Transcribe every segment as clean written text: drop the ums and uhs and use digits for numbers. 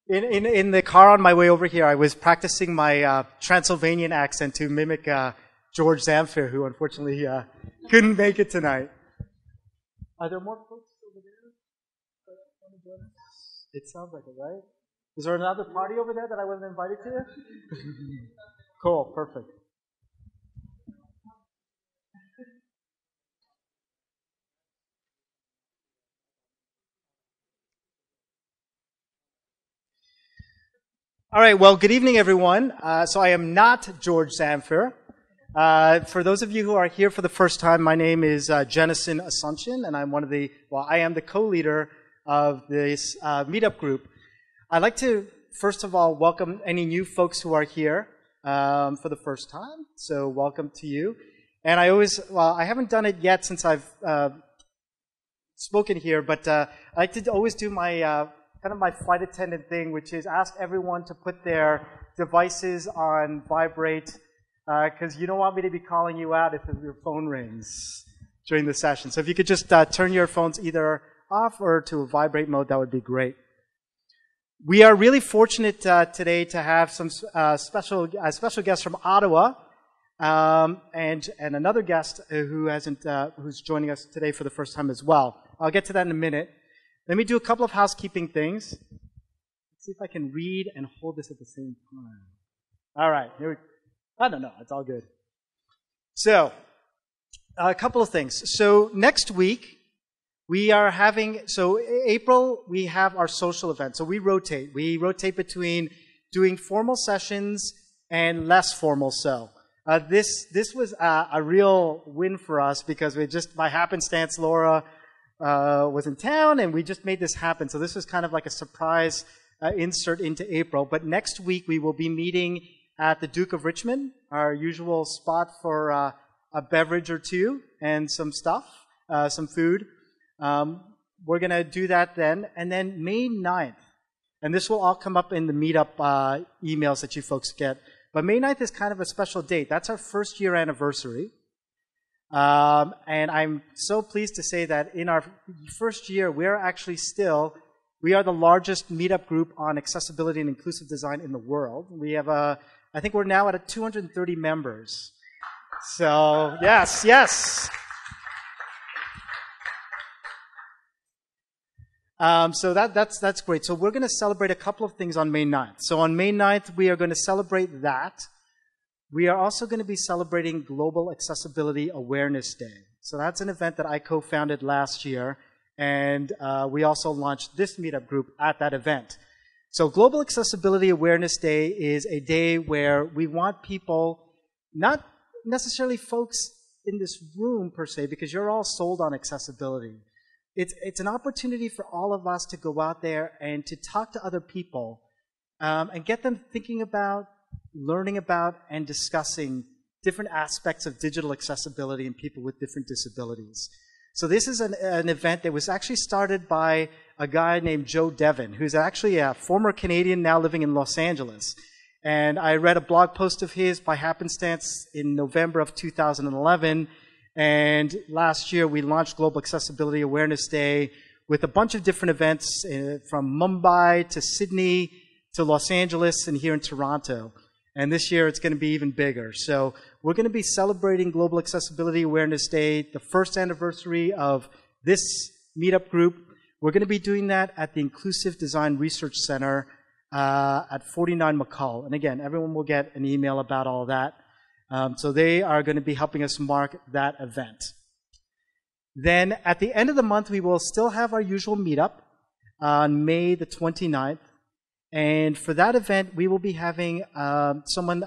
In the car on my way over here, I was practicing my Transylvanian accent to mimic George Zamfir, who unfortunately couldn't make it tonight. Are there more folks over there that want to join us? It sounds like it, right? Is there another party over there that I wasn't invited to? Cool, perfect. All right, well, good evening, everyone. So I am not George Zamfir. For those of you who are here for the first time, my name is Jennison Asuncion, and I'm I am the co-leader of this Meetup group. I'd like to, first of all, welcome any new folks who are here for the first time. So welcome to you. And I haven't done it yet since I've spoken here, but I like to always do my kind of my flight attendant thing, which is ask everyone to put their devices on vibrate, because you don't want me to be calling you out if your phone rings during the session. So if you could just turn your phones either off or to a vibrate mode, that would be great. We are really fortunate today to have some special guests from Ottawa, and another guest who's joining us today for the first time as well. I'll get to that in a minute. Let me do a couple of housekeeping things. Let's see if I can read and hold this at the same time. All right, I don't know, it's all good. So, a couple of things. So next week, April, we have our social event. So we rotate. We rotate between doing formal sessions and less formal This was a real win for us because by happenstance, Laura was in town, and we just made this happen. So this was kind of like a surprise insert into April. But next week, we will be meeting at the Duke of Richmond, our usual spot for a beverage or two and some stuff, some food. We're going to do that then. And then May 9th, and this will all come up in the Meetup emails that you folks get. But May 9th is kind of a special date. That's our first year anniversary. And I'm so pleased to say that in our first year, we are the largest Meetup group on accessibility and inclusive design in the world. We have I think we're now at 230 members. So, yes. So that's great. So we're going to celebrate a couple of things on May 9th. So on May 9th, we are going to celebrate that. We are also going to be celebrating Global Accessibility Awareness Day. So that's an event that I co-founded last year, and we also launched this Meetup group at that event. So Global Accessibility Awareness Day is a day where we want people, not necessarily folks in this room per se, because you're all sold on accessibility. It's an opportunity for all of us to go out there and to talk to other people and get them thinking about, learning about, and discussing different aspects of digital accessibility and people with different disabilities. So this is an event that was actually started by a guy named Joe Devon, who's actually a former Canadian now living in Los Angeles. And I read a blog post of his by happenstance in November of 2011. And last year, we launched Global Accessibility Awareness Day with a bunch of different events from Mumbai to Sydney to Los Angeles and here in Toronto. And this year, it's going to be even bigger. So we're going to be celebrating Global Accessibility Awareness Day, the first anniversary of this Meetup group. We're going to be doing that at the Inclusive Design Research Center at 49 McCall. And again, everyone will get an email about all that. So they are going to be helping us mark that event. Then at the end of the month, we will still have our usual meetup on May the 29th. And for that event, we will be having someone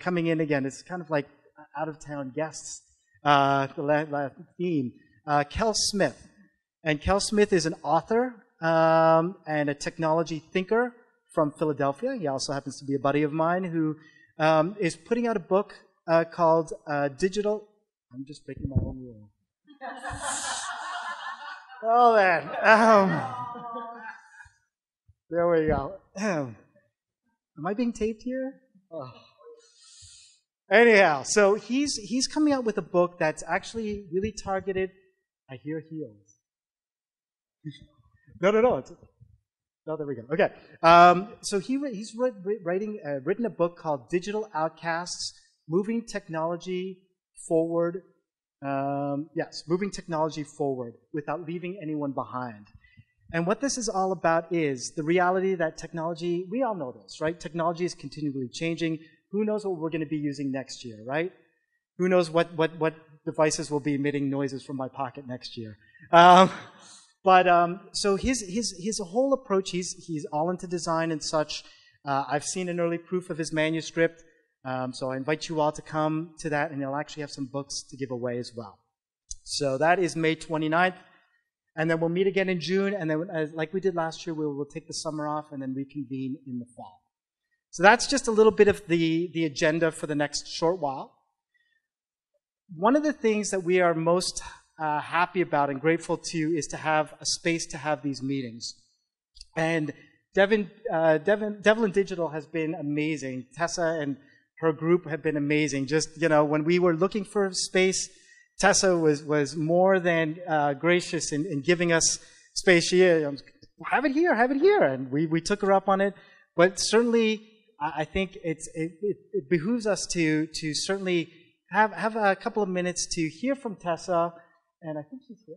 coming in again. It's kind of like out-of-town guests, the theme. Kel Smith. And Kel Smith is an author and a technology thinker from Philadelphia. He also happens to be a buddy of mine who is putting out a book called Digital... I'm just breaking my own rule. Oh, man. There we go. Am I being taped here? Oh. Anyhow, so he's coming out with a book that's actually really targeted... I hear heels. No. Oh, there we go. Okay. So he's written a book called Digital Outcasts, Moving Technology Forward. Moving technology forward without leaving anyone behind. And what this is all about is the reality that technology, we all know this, right? Technology is continually changing. Who knows what we're going to be using next year, right? Who knows what devices will be emitting noises from my pocket next year? So his whole approach, he's all into design and such. I've seen an early proof of his manuscript, so I invite you all to come to that, and he'll actually have some books to give away as well. So that is May 29th, and then we'll meet again in June, and then like we did last year, we'll take the summer off and then reconvene in the fall. So that's just a little bit of the agenda for the next short while. One of the things that we are most happy about and grateful to is to have a space to have these meetings. And Devlin Digital has been amazing. Tessa and her group have been amazing. Just, when we were looking for space, Tessa was more than gracious in giving us space. She, have it here, and we took her up on it. But certainly, I think it behooves us to certainly have a couple of minutes to hear from Tessa, and I think she's here.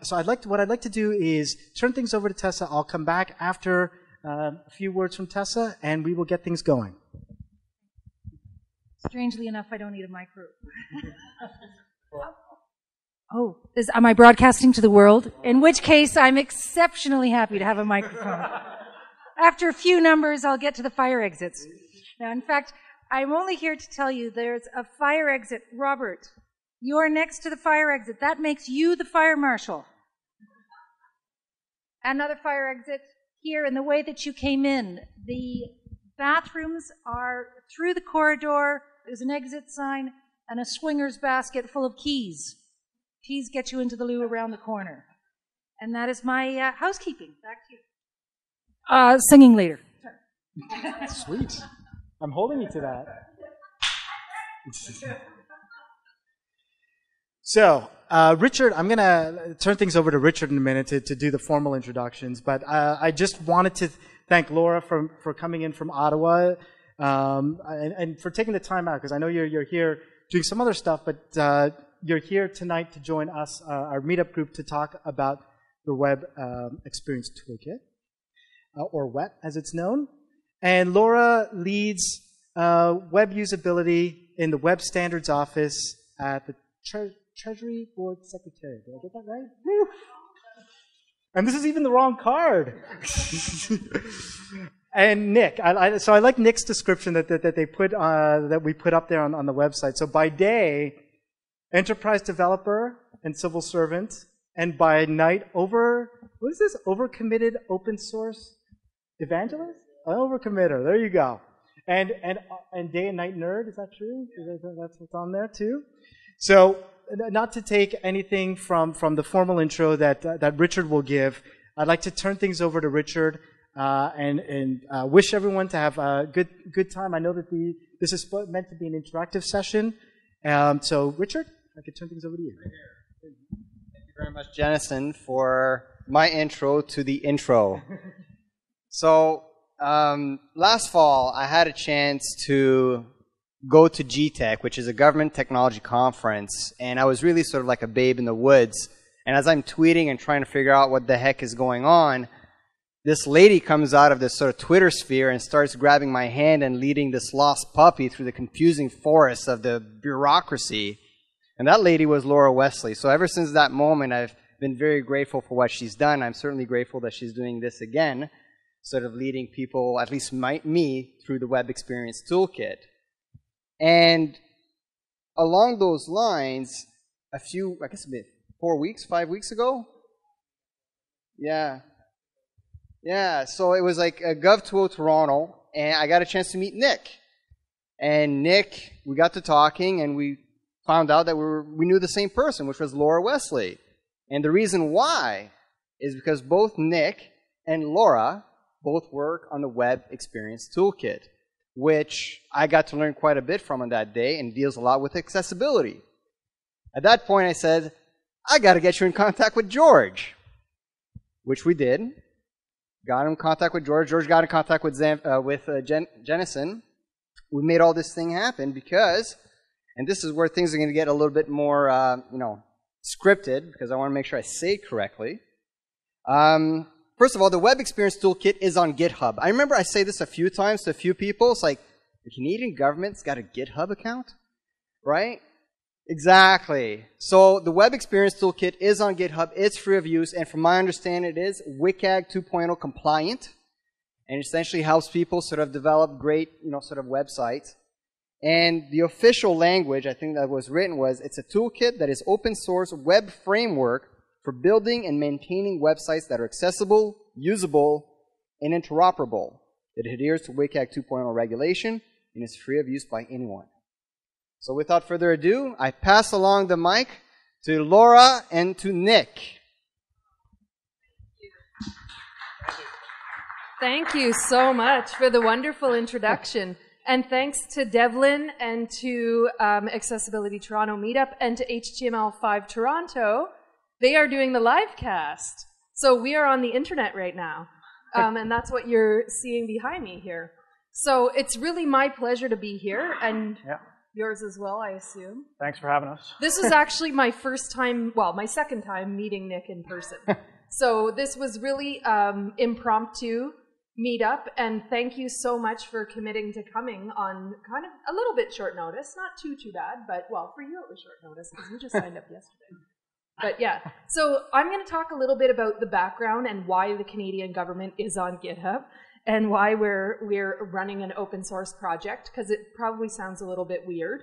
So what I'd like to do is turn things over to Tessa. I'll come back after a few words from Tessa, and we will get things going. Strangely enough, I don't need a micro. Am I broadcasting to the world? In which case, I'm exceptionally happy to have a microphone. After a few numbers, I'll get to the fire exits. Now, in fact, I'm only here to tell you there's a fire exit. Robert, you're next to the fire exit. That makes you the fire marshal. Another fire exit here in the way that you came in. The bathrooms are through the corridor. There's an exit sign and a swinger's basket full of keys. Keys get you into the loo around the corner. And that is my housekeeping. Back to you. Singing later. Sweet. I'm holding you to that. So, Richard, I'm going to turn things over to Richard in a minute to do the formal introductions, but I just wanted to thank Laura for coming in from Ottawa and for taking the time out, because I know you're here doing some other stuff, but you're here tonight to join us, our meetup group, to talk about the Web Experience Toolkit, or WET as it's known. And Laura leads web usability in the Web Standards Office at the Treasury Board Secretary. Did I get that right? Woo. And this is even the wrong card. And Nick, so I like Nick's description that they put that we put up there on the website. So by day, enterprise developer and civil servant, and by night, overcommitted open source evangelist? Overcommitter. There you go. And day and night nerd. Is that true? That's what's on there too. So, not to take anything from the formal intro that Richard will give, I'd like to turn things over to Richard and wish everyone to have a good time. I know that this is meant to be an interactive session. So, Richard, I could turn things over to you. Thank you very much, Jennison, for my intro to the intro. So, last fall, I had a chance to go to GTech, which is a government technology conference, and I was really sort of like a babe in the woods. And as I'm tweeting and trying to figure out what the heck is going on, this lady comes out of this sort of Twitter sphere and starts grabbing my hand and leading this lost puppy through the confusing forest of the bureaucracy. And that lady was Laura Wesley. So ever since that moment, I've been very grateful for what she's done. I'm certainly grateful that she's doing this again, sort of leading people, at least me, through the Web Experience Toolkit. And along those lines, I guess 5 weeks ago? Yeah, so it was like a GovTool Toronto, and I got a chance to meet Nick. And Nick, we got to talking, and we found out that we knew the same person, which was Laura Wesley. And the reason why is because both Nick and Laura both work on the Web Experience Toolkit, which I got to learn quite a bit from on that day and deals a lot with accessibility. At that point, I said, I got to get you in contact with George. which we did. Got in contact with George. George got in contact with Jennison. We made all this thing happen because, and this is where things are going to get a little bit more, scripted, because I want to make sure I say it correctly. First of all, the Web Experience Toolkit is on GitHub. I remember I say this a few times to a few people. It's like, the Canadian government's got a GitHub account, right? Exactly. So the Web Experience Toolkit is on GitHub. It's free of use, and from my understanding, it is WCAG 2.0 compliant, and essentially helps people sort of develop great, sort of websites. And the official language, I think that was written was, it's a toolkit that is open source web framework for building and maintaining websites that are accessible, usable, and interoperable. It adheres to WCAG 2.0 regulation and is free of use by anyone. So without further ado, I pass along the mic to Laura and to Nick. Thank you so much for the wonderful introduction. And thanks to Devlin and to Accessibility Toronto Meetup and to HTML5 Toronto. They are doing the live cast. So we are on the internet right now. And that's what you're seeing behind me here. So it's really my pleasure to be here, and yours as well, I assume. Thanks for having us. This is actually my first time, well, my second time meeting Nick in person. So this was really impromptu meetup, and thank you so much for committing to coming on kind of a little bit short notice. Not too bad, but, well, for you it was short notice because we just signed up yesterday. But yeah, so I'm going to talk a little bit about the background and why the Canadian government is on GitHub and why we're running an open source project, because it probably sounds a little bit weird,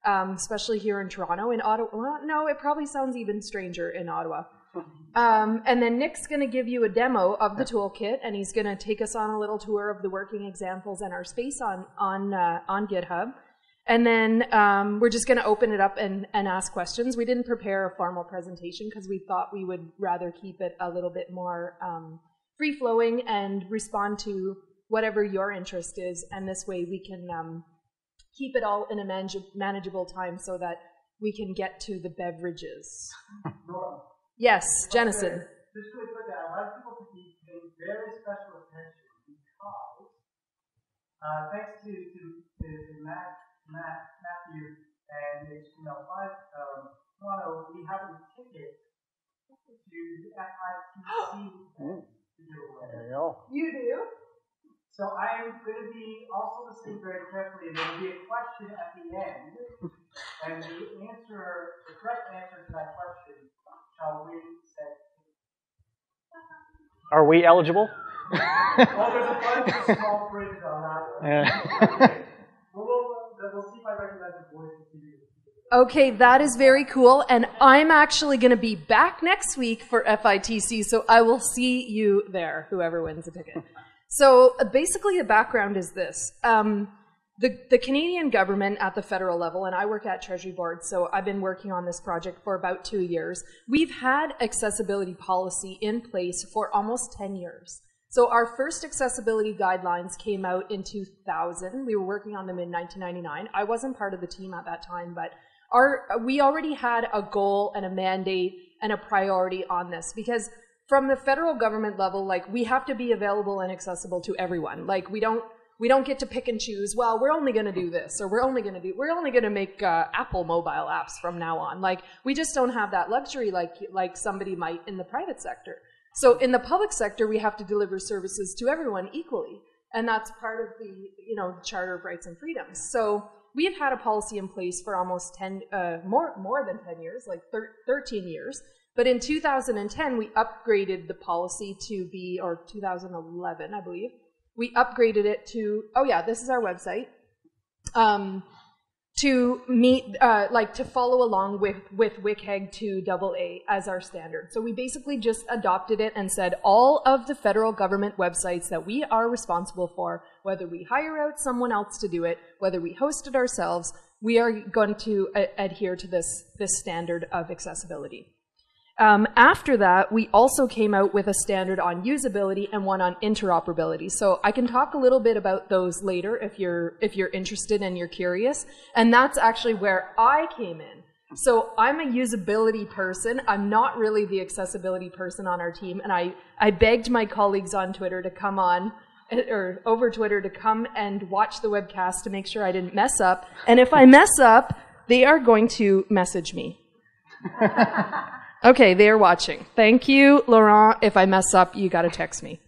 especially here in Toronto. In Ottawa, well, no, it probably sounds even stranger in Ottawa. And then Nick's going to give you a demo of the toolkit, and he's going to take us on a little tour of the working examples and our space on GitHub. And then we're just going to open it up and ask questions. We didn't prepare a formal presentation because we thought we would rather keep it a little bit more free-flowing and respond to whatever your interest is. And this way we can keep it all in a manageable time so that we can get to the beverages. Yes, Jennison. Just really quickly, I'd like people to be paying very special attention because thanks to Matthew and HTML5 Toronto, we have a ticket to the FITC. There you go. You do? So I am going to be also listening very carefully, and there will be a question at the end, and the correct answer to that question shall win said ticket. Are we eligible? Well, there's a bunch of small phrases on that one. Okay. We'll see if I recognize the voice. Okay, that is very cool, and I'm actually going to be back next week for FITC, so I will see you there, whoever wins the ticket. So basically the background is this. The Canadian government at the federal level, and I work at Treasury Board, so I've been working on this project for about 2 years. We've had accessibility policy in place for almost 10 years. So our first accessibility guidelines came out in 2000. We were working on them in 1999. I wasn't part of the team at that time, but we already had a goal and a mandate and a priority on this, because from the federal government level, like, we have to be available and accessible to everyone. Like, we don't get to pick and choose, well, we're only going to do this, or we're only going to make Apple mobile apps from now on. Like, we just don't have that luxury like somebody might in the private sector. So in the public sector, we have to deliver services to everyone equally. And that's part of the, Charter of Rights and Freedoms. So we have had a policy in place for almost more than 10 years, like 13 years. But in 2010, we upgraded the policy to be, or 2011, I believe, we upgraded it to, oh yeah, this is our website, to meet, to follow along with WCAG 2 AA as our standard. So we basically just adopted it and said all of the federal government websites that we are responsible for, whether we hire out someone else to do it, whether we host it ourselves, we are going to adhere to this standard of accessibility. After that, we also came out with a standard on usability and one on interoperability. So I can talk a little bit about those later if you're interested and you're curious. And that's actually where I came in. So I'm a usability person. I'm not really the accessibility person on our team. And I begged my colleagues on Twitter to come on, or over Twitter, to come and watch the webcast to make sure I didn't mess up. And if I mess up, they are going to message me. Okay, they are watching. Thank you, Laurent. If I mess up, you got to text me.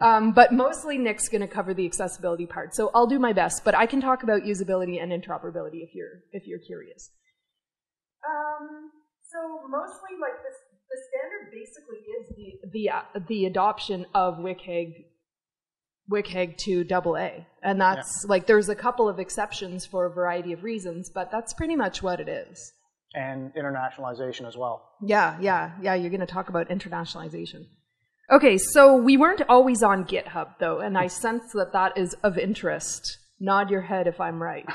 But mostly Nick's going to cover the accessibility part. So I'll do my best, but I can talk about usability and interoperability if you're curious. So mostly, like, the standard basically is the adoption of WCAG to AA, and that's like, there's a couple of exceptions for a variety of reasons, but that's pretty much what it is. And internationalization as well. Yeah. You're going to talk about internationalization. Okay, so we weren't always on GitHub though, and I sense that is of interest. Nod your head if I'm right.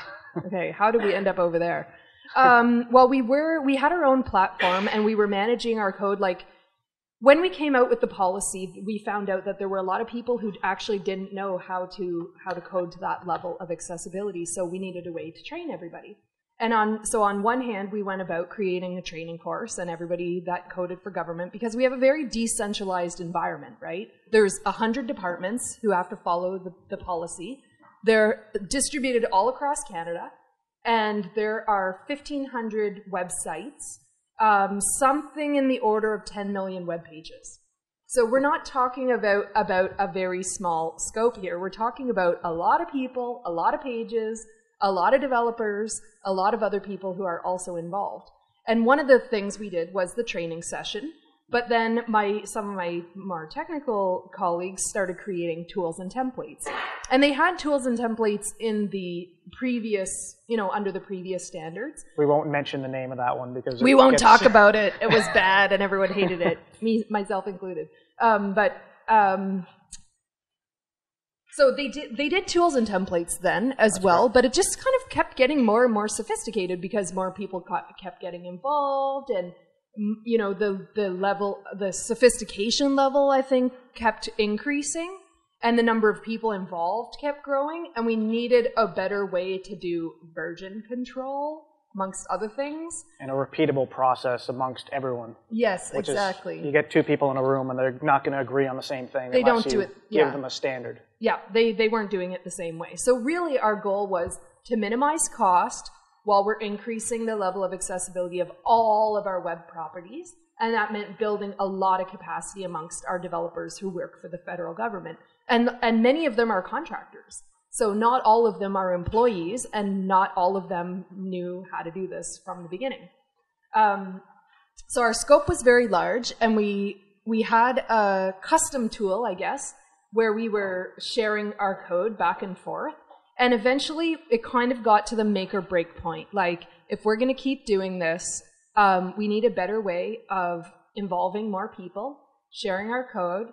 Okay, how did we end up over there? Well, we had our own platform and we were managing our code. Like, when we came out with the policy, we found out that there were a lot of people who actually didn't know how to code to that level of accessibility. So we needed a way to train everybody. And so on one hand, we went about creating a training course and everybody that coded for government, because we have a very decentralized environment, right? There's 100 departments who have to follow the policy. They're distributed all across Canada. And there are 1,500 websites, something in the order of 10 million web pages. So we're not talking about a very small scope here. We're talking about a lot of people, a lot of pages, a lot of developers, a lot of other people who are also involved. And one of the things we did was the training session. But then some of my more technical colleagues started creating tools and templates. And they had tools and templates in the previous, under the previous standards. We won't mention the name of that one because we won't talk about it. It was bad and everyone hated it, myself included. So they did tools and templates then as well, but it just kind of kept getting more and more sophisticated because more people kept getting involved, and the sophistication level, I think, kept increasing, and the number of people involved kept growing, and we needed a better way to do version control, amongst other things. And a repeatable process amongst everyone. Yes, exactly. You get two people in a room and they're not going to agree on the same thing. They don't do it. Give them a standard. Yeah, they weren't doing it the same way. So really our goal was to minimize cost while we're increasing the level of accessibility of all of our web properties. And that meant building a lot of capacity amongst our developers who work for the federal government. And many of them are contractors. So not all of them are employees, and not all of them knew how to do this from the beginning. So our scope was very large, and we had a custom tool, I guess, where we were sharing our code back and forth. And eventually, it kind of got to the make or break point. Like, if we're going to keep doing this, we need a better way of involving more people, sharing our code,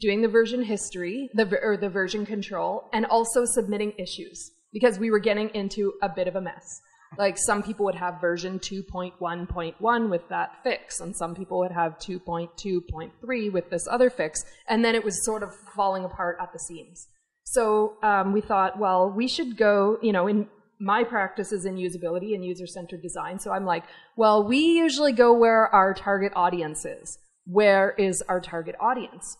doing the version history, the version control, and also submitting issues, because we were getting into a bit of a mess. Like, some people would have version 2.1.1 with that fix, and some people would have 2.2.3 with this other fix, and then it was sort of falling apart at the seams. So we thought, well, we should go, in my practice is in usability and user-centered design, so I'm like, well, we usually go where our target audience is. Where is our target audience?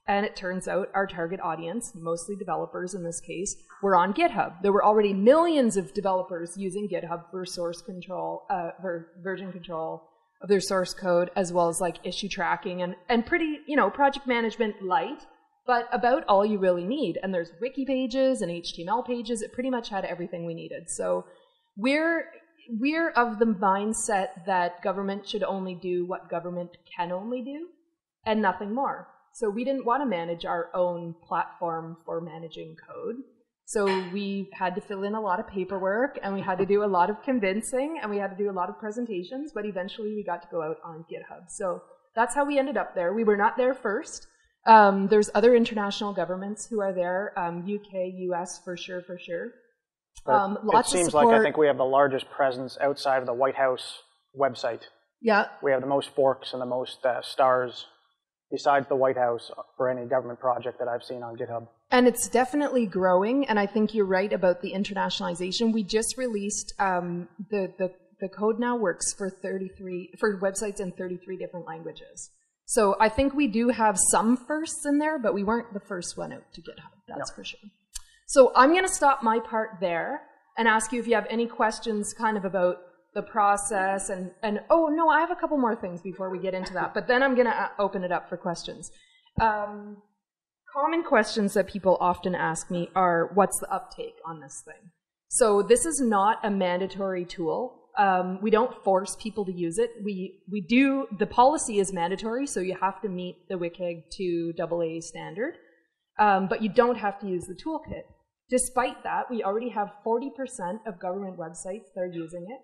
And it turns out our target audience, mostly developers in this case, were on GitHub. There were already millions of developers using GitHub for source control, for version control of their source code, as well as like issue tracking and pretty, project management light, but about all you really need. And there's wiki pages and HTML pages. It pretty much had everything we needed. So we're of the mindset that government should only do what government can only do and nothing more. So we didn't want to manage our own platform for managing code. So we had to fill in a lot of paperwork, and we had to do a lot of convincing, and we had to do a lot of presentations, but eventually we got to go out on GitHub. So that's how we ended up there. We were not there first. There's other international governments who are there, UK, US, for sure. Lots it seems of support. like I think we have the largest presence outside of the White House website. Yeah. We have the most forks and the most stars besides the White House for any government project that I've seen on GitHub. And it's definitely growing, and I think you're right about the internationalization. We just released the the code now works for websites in 33 different languages. So I think we do have some firsts in there, but we weren't the first one out to GitHub, that's for sure. So I'm going to stop my part there and ask you if you have any questions kind of about the process and oh no, I have a couple more things before we get into that, but then I'm going to open it up for questions. Common questions that people often ask me are, what's the uptake on this thing? So this is not a mandatory tool. We don't force people to use it. We do, the policy is mandatory, so you have to meet the WCAG 2 AA standard, but you don't have to use the toolkit. Despite that, we already have 40% of government websites that are using it,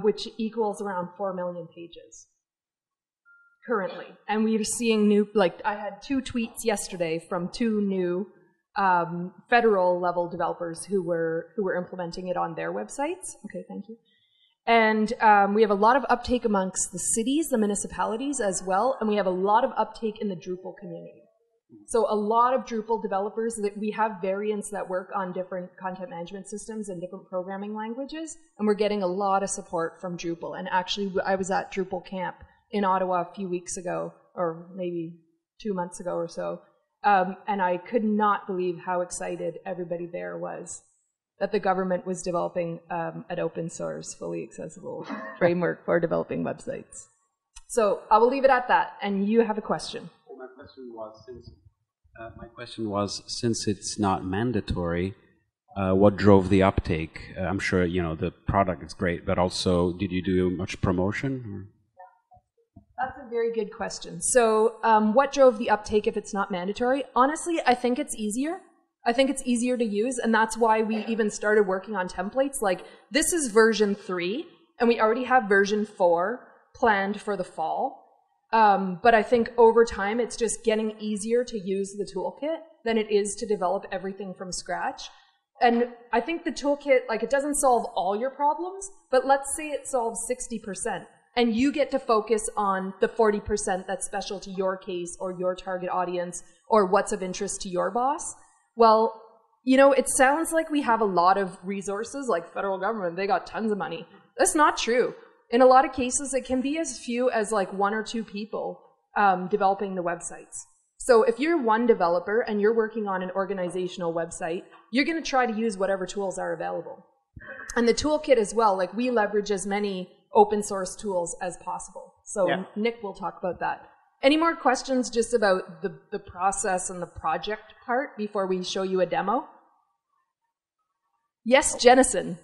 which equals around 4 million pages currently. And we are seeing new, like I had 2 tweets yesterday from 2 new federal level developers who were implementing it on their websites. Okay, thank you. And we have a lot of uptake amongst the cities, the municipalities as well, and we have a lot of uptake in the Drupal community. So a lot of Drupal developers, that we have variants that work on different content management systems and different programming languages, and we're getting a lot of support from Drupal. And actually, I was at Drupal camp in Ottawa a few weeks ago, or maybe 2 months ago or so, and I could not believe how excited everybody there was that the government was developing an open source, fully accessible framework for developing websites. So I will leave it at that, and you have a question. Well, my question was, since it's not mandatory, what drove the uptake? I'm sure, you know, the product is great, but also, did you do much promotion? Or? That's a very good question. So what drove the uptake if it's not mandatory? Honestly, I think it's easier. I think it's easier to use, and that's why we even started working on templates. Like, this is version 3, and we already have version 4 planned for the fall. But I think over time, it's just getting easier to use the toolkit than it is to develop everything from scratch. And I think the toolkit, like, it doesn't solve all your problems, but let's say it solves 60%. And you get to focus on the 40% that's special to your case or your target audience or what's of interest to your boss. Well, you know, it sounds like we have a lot of resources, like federal government, they got tons of money. That's not true. In a lot of cases, it can be as few as like 1 or 2 people developing the websites. So if you're one developer and you're working on an organizational website, you're going to try to use whatever tools are available. And the toolkit as well, like we leverage as many open source tools as possible. So yeah. Nick will talk about that. Any more questions just about the process and the project part before we show you a demo? Yes, Jennison.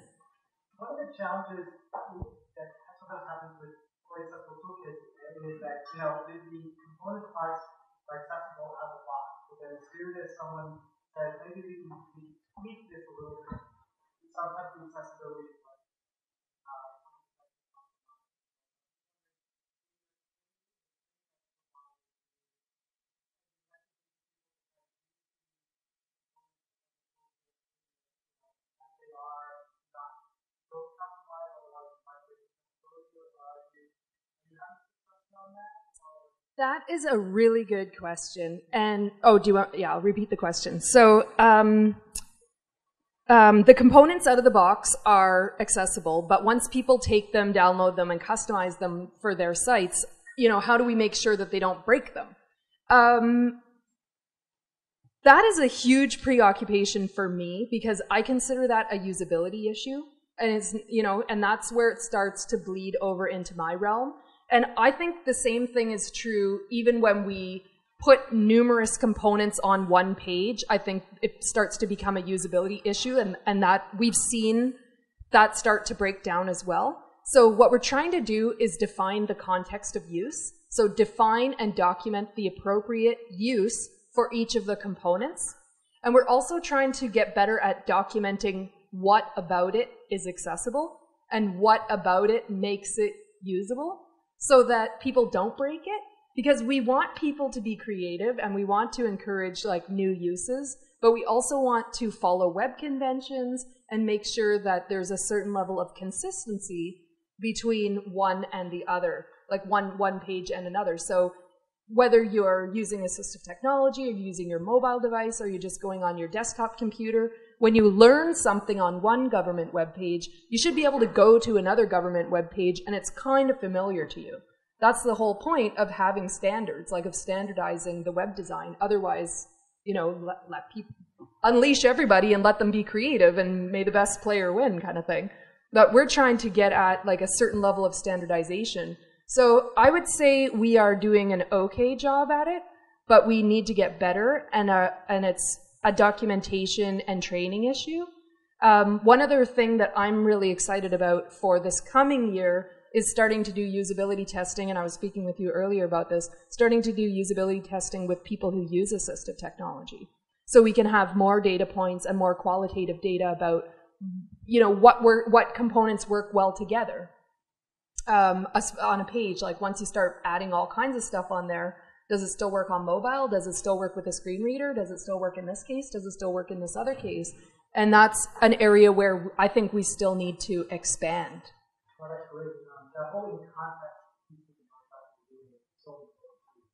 One of the challenges that sometimes happens with accessible toolkits is that, you know, the component parts are accessible out of the box. But then as soon as someone says, maybe we can tweak this a little bit, sometimes the accessibility is like, That is a really good question. And, oh, do you want, yeah, I'll repeat the question. So, the components out of the box are accessible, but once people take them, download them, and customize them for their sites, you know, how do we make sure that they don't break them? That is a huge preoccupation for me because I consider that a usability issue. And it's, you know, and that's where it starts to bleed over into my realm. And I think the same thing is true even when we put numerous components on one page. I think it starts to become a usability issue, and that we've seen that start to break down as well. So what we're trying to do is define the context of use. So define and document the appropriate use for each of the components. And we're also trying to get better at documenting what about it is accessible and what about it makes it usable, so that people don't break it, because we want people to be creative and we want to encourage like new uses, but we also want to follow web conventions and make sure that there's a certain level of consistency between one and the other, like one page and another. So whether you're using assistive technology or you're using your mobile device or you're just going on your desktop computer, when you learn something on one government web page, you should be able to go to another government web page and it's kind of familiar to you. That's the whole point of having standards, like of standardizing the web design. Otherwise, you know, let people unleash everybody and let them be creative and may the best player win kind of thing. But we're trying to get at like a certain level of standardization. So I would say we are doing an okay job at it, but we need to get better, and it's a documentation and training issue. One other thing that I'm really excited about for this coming year is starting to do usability testing, and I was speaking with you earlier about this, starting to do usability testing with people who use assistive technology. So we can have more data points and more qualitative data about, you know, what components work well together on a page. Like once you start adding all kinds of stuff on there, does it still work on mobile? Does it still work with a screen reader? Does it still work in this case? Does it still work in this other case? And that's an area where I think we still need to expand. Well, that's great. That whole in context is so important.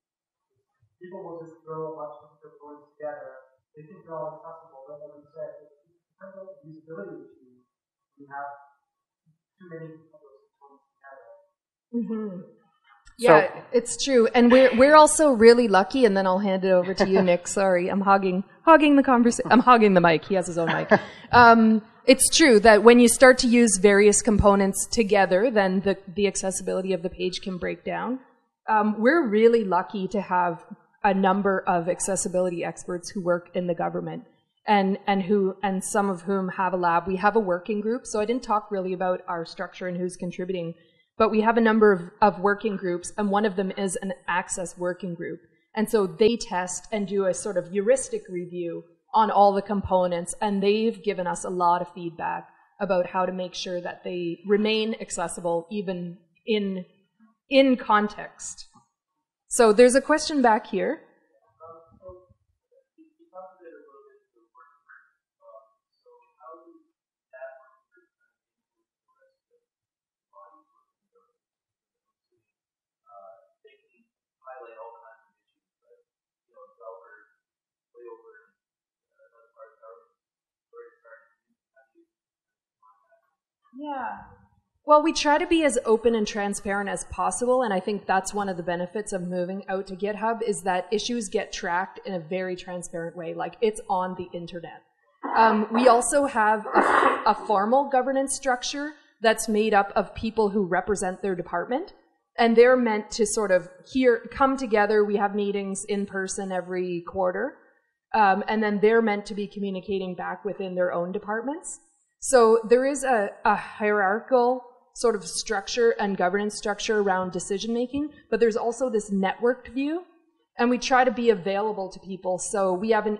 People will just throw a bunch of components together. They think they're all accessible, but like you said, in terms of usability issues, we have too many of those components together. Mm-hmm. Yeah, so, it's true. And we're also really lucky, and then I'll hand it over to you, Nick. Sorry, I'm hogging the conversation. I'm hogging the mic. He has his own mic. It's true that when you start to use various components together, then the accessibility of the page can break down. We're really lucky to have a number of accessibility experts who work in the government and some of whom have a lab. We have a working group, so I didn't talk really about our structure and who's contributing, but we have a number of working groups, and one of them is an access working group. And so they test and do a sort of heuristic review on all the components, and they've given us a lot of feedback about how to make sure that they remain accessible even in context. So there's a question back here. Yeah. Well, we try to be as open and transparent as possible, and I think that's one of the benefits of moving out to GitHub is that issues get tracked in a very transparent way, like it's on the internet. We also have a formal governance structure that's made up of people who represent their department, and they're meant to sort of come together. We have meetings in person every quarter, and then they're meant to be communicating back within their own departments. So there is a hierarchical sort of structure and governance structure around decision making, but there's also this networked view, and we try to be available to people. So we have an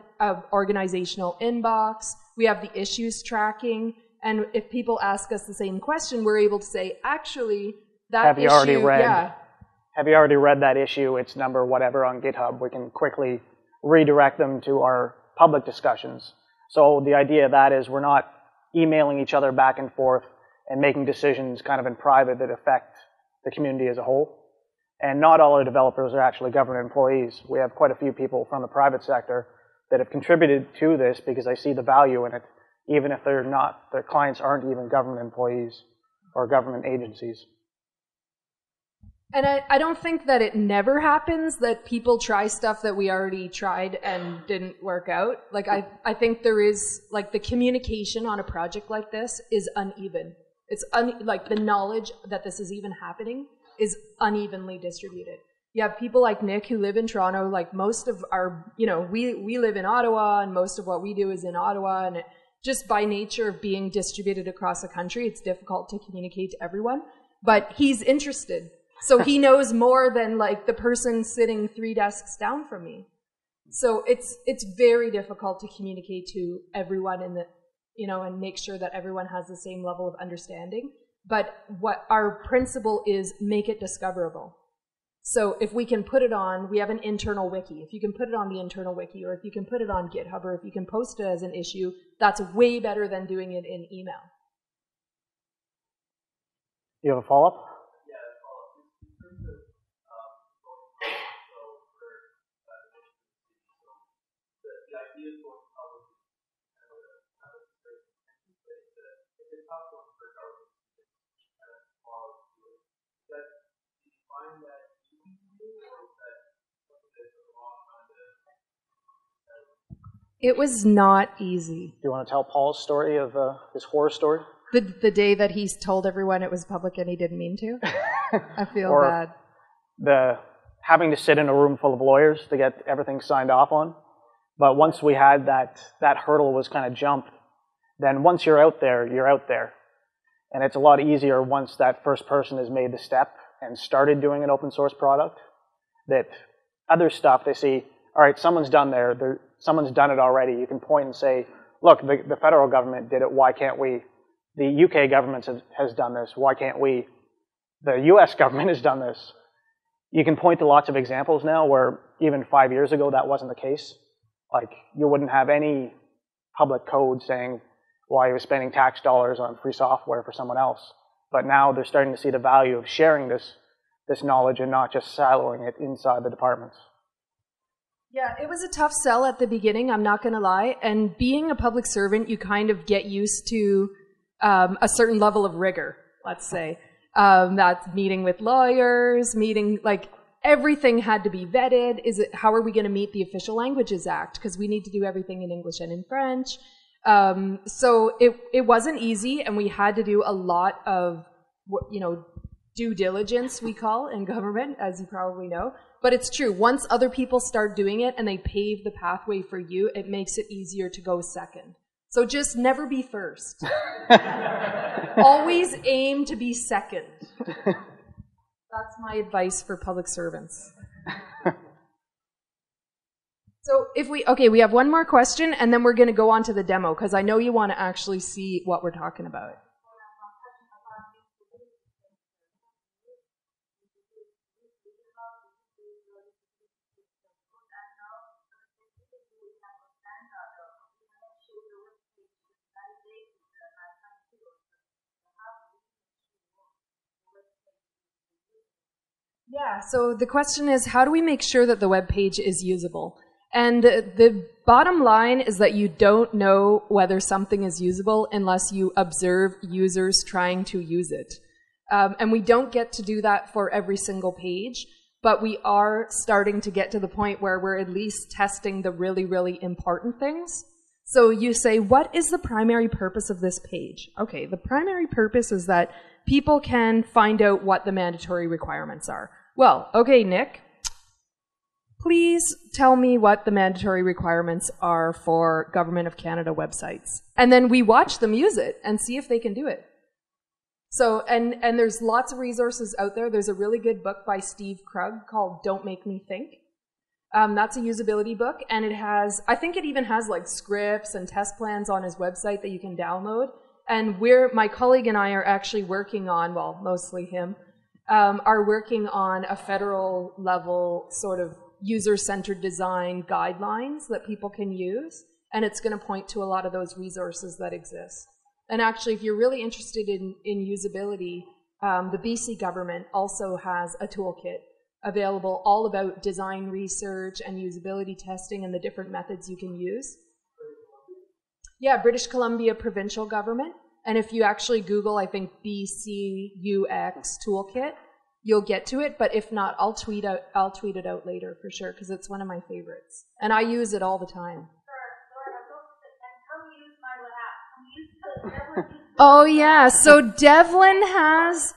organizational inbox, we have the issues tracking, and if people ask us the same question, we're able to say, actually, that have you already read? Yeah. Have you already read that issue? It's number whatever on GitHub. We can quickly redirect them to our public discussions. So the idea of that is we're not emailing each other back and forth and making decisions kind of in private that affect the community as a whole. And not all our developers are actually government employees. We have quite a few people from the private sector that have contributed to this because they see the value in it, even if they're not, their clients aren't even government employees or government agencies. And I don't think that it never happens that people try stuff that we already tried and didn't work out. Like I think there is, like, the communication on a project like this is uneven. It's like the knowledge that this is even happening is unevenly distributed. You have people like Nick who live in Toronto, like most of our, you know, we live in Ottawa and most of what we do is in Ottawa, and just by nature of being distributed across the country, it's difficult to communicate to everyone. But he's interested. So he knows more than like the person sitting 3 desks down from me. So it's very difficult to communicate to everyone in the, you know, and make sure that everyone has the same level of understanding. But what our principle is, make it discoverable. So if we can put it on, we have an internal wiki. If you can put it on the internal wiki, or if you can put it on GitHub, or if you can post it as an issue, that's way better than doing it in email. You have a follow-up? It was not easy. Do you want to tell Paul's story of his horror story? The day that he told everyone it was public and he didn't mean to? I feel Or bad. Having to sit in a room full of lawyers to get everything signed off on. But once we had that hurdle was kind of jumped, then once you're out there, you're out there. And it's a lot easier once that first person has made the step and started doing an open source product, that other stuff they see, all right, someone's done someone's done it already. You can point and say, look, the federal government did it, why can't we? The UK government has done this, why can't we? The US government has done this. You can point to lots of examples now where even 5 years ago that wasn't the case. Like, you wouldn't have any public code saying why he was spending tax dollars on free software for someone else. But now they're starting to see the value of sharing this knowledge and not just siloing it inside the departments. Yeah, it was a tough sell at the beginning, I'm not going to lie. And being a public servant, you kind of get used to a certain level of rigor, let's say. That's meeting with lawyers, everything had to be vetted. How are we going to meet the Official Languages Act? Because we need to do everything in English and in French. So it wasn't easy, and we had to do a lot of, due diligence, we call in government, as you probably know. But it's true. Once other people start doing it and they pave the pathway for you, it makes it easier to go second. So just never be first. Always aim to be second. That's my advice for public servants. So we have one more question, and then we're going to go on to the demo, because I know you want to actually see what we're talking about. Yeah, so the question is, how do we make sure that the web page is usable? And the bottom line is that you don't know whether something is usable unless you observe users trying to use it. And we don't get to do that for every single page, but we are starting to get to the point where we're at least testing the really, really important things. So you say, what is the primary purpose of this page? Okay, the primary purpose is that people can find out what the mandatory requirements are. Well, okay, Nick, please tell me what the mandatory requirements are for Government of Canada websites. And then we watch them use it and see if they can do it. So, and there's lots of resources out there. There's a really good book by Steve Krug called Don't Make Me Think. That's a usability book, and I think it even has like scripts and test plans on his website that you can download. And my colleague and I are actually working on, well, mostly him, are working on a federal level sort of user-centered design guidelines that people can use, and it's going to point to a lot of those resources that exist. And actually, if you're really interested in usability, the BC government also has a toolkit available all about design research and usability testing and the different methods you can use. Yeah, British Columbia provincial government. And if you actually Google, I think, BC UX toolkit, you'll get to it. But if not, I'll tweet it out later for sure, because it's one of my favorites. And I use it all the time. Oh yeah, so Devlin has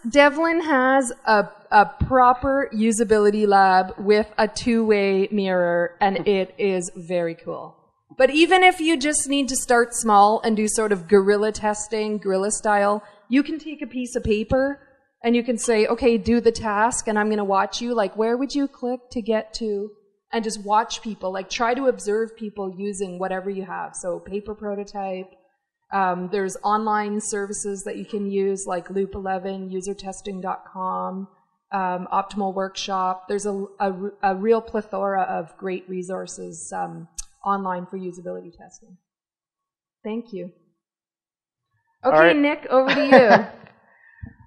a proper usability lab with a two-way mirror, and it is very cool. But even if you just need to start small and do sort of guerrilla testing, guerrilla style, you can take a piece of paper and you can say, okay, do the task, and I'm going to watch you. Like, where would you click to get to? And just watch people. Like, try to observe people using whatever you have. So paper prototype. There's online services that you can use, like Loop 11, usertesting.com, Optimal Workshop. There's a real plethora of great resources online for usability testing. Thank you. Okay, right. Nick, over to you.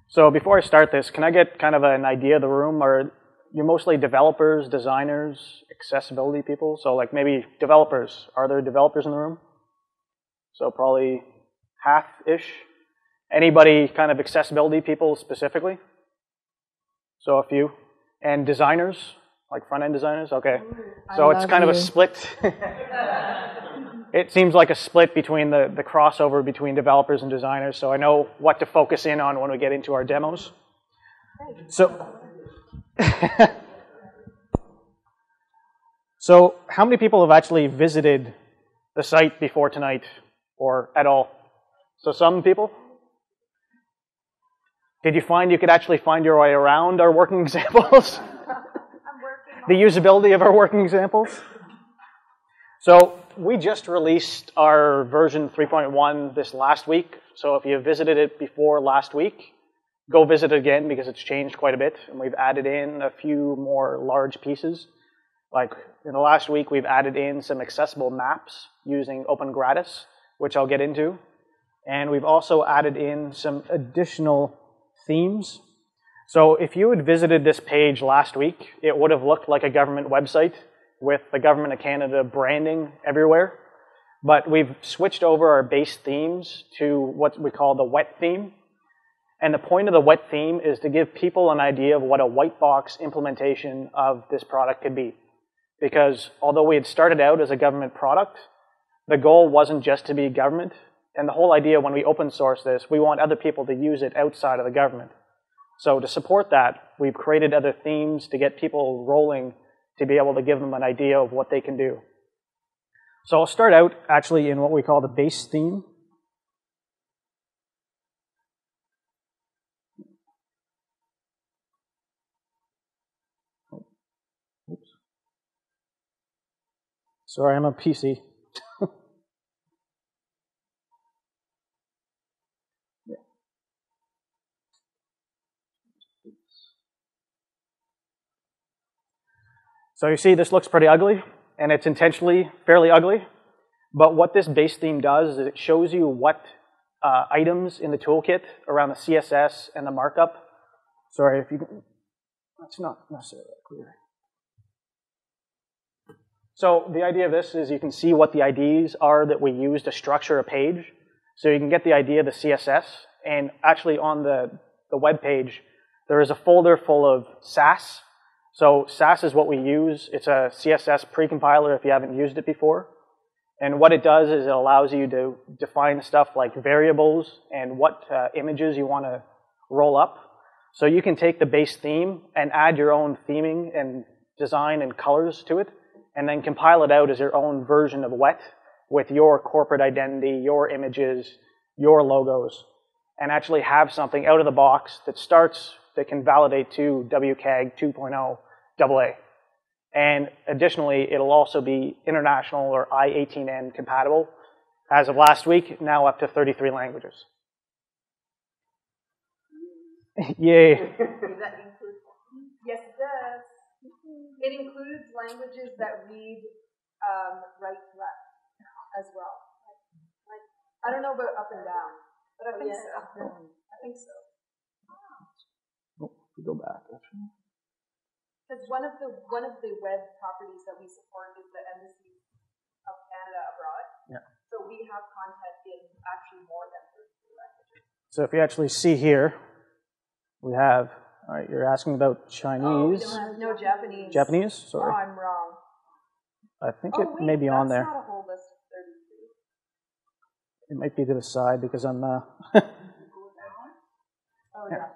So before I start this, can I get kind of an idea of the room? Are you mostly developers, designers, accessibility people? So like maybe developers. Are there developers in the room? So probably half-ish. Anybody kind of accessibility people specifically? So a few. And designers, like front-end designers? Okay. So it's kind of a split. it seems like a split between the crossover between developers and designers, so I know what to focus in on when we get into our demos. So, so how many people have actually visited the site before tonight, or at all? So some people? Did you find you could actually find your way around our working examples? The usability of our working examples? So we just released our version 3.1 this last week. So if you visited it before last week, go visit it again because it's changed quite a bit. And we've added in a few more large pieces. Like in the last week, we've added in some accessible maps using Open Gratis, which I'll get into. And we've also added in some additional themes. So if you had visited this page last week, it would have looked like a government website with the Government of Canada branding everywhere. But we've switched over our base themes to what we call the wet theme. And the point of the wet theme is to give people an idea of what a white box implementation of this product could be. Because although we had started out as a government product, the goal wasn't just to be government. And the whole idea when we open source this, we want other people to use it outside of the government. So to support that, we've created other themes to get people rolling to be able to give them an idea of what they can do. So I'll start out actually in what we call the base theme. Oops. Sorry, I'm a PC. So you see this looks pretty ugly, and it's intentionally fairly ugly. But what this base theme does is it shows you what items in the toolkit around the CSS and the markup. Sorry, if you can, that's not necessarily clear. So the idea of this is you can see what the IDs are that we use to structure a page. So you can get the idea of the CSS, and actually on the web page, there is a folder full of Sass. So Sass is what we use. It's a CSS precompiler if you haven't used it before. And what it does is it allows you to define stuff like variables and what images you want to roll up. So you can take the base theme and add your own theming and design and colors to it, and then compile it out as your own version of WET with your corporate identity, your images, your logos, and actually have something out of the box that can validate to WCAG 2.0 AA. And additionally, it'll also be international or I-18N compatible. As of last week, now up to 33 languages. Yay. Does that include? Yes, it does. It includes languages that read right to left as well. I don't know about up and down, but I think so. I think so. Oh, we go back actually. Because one of the web properties that we support is the Embassy of Canada abroad. Yeah. So we have content in actually more than 33 languages. So if you actually see here, we have, all right, you're asking about Chinese. Oh, we don't have no Japanese. Japanese? Sorry. Oh, I'm wrong. I think it may be on there. That's not a whole list of 33. It might be to the side because I'm... Oh, yeah.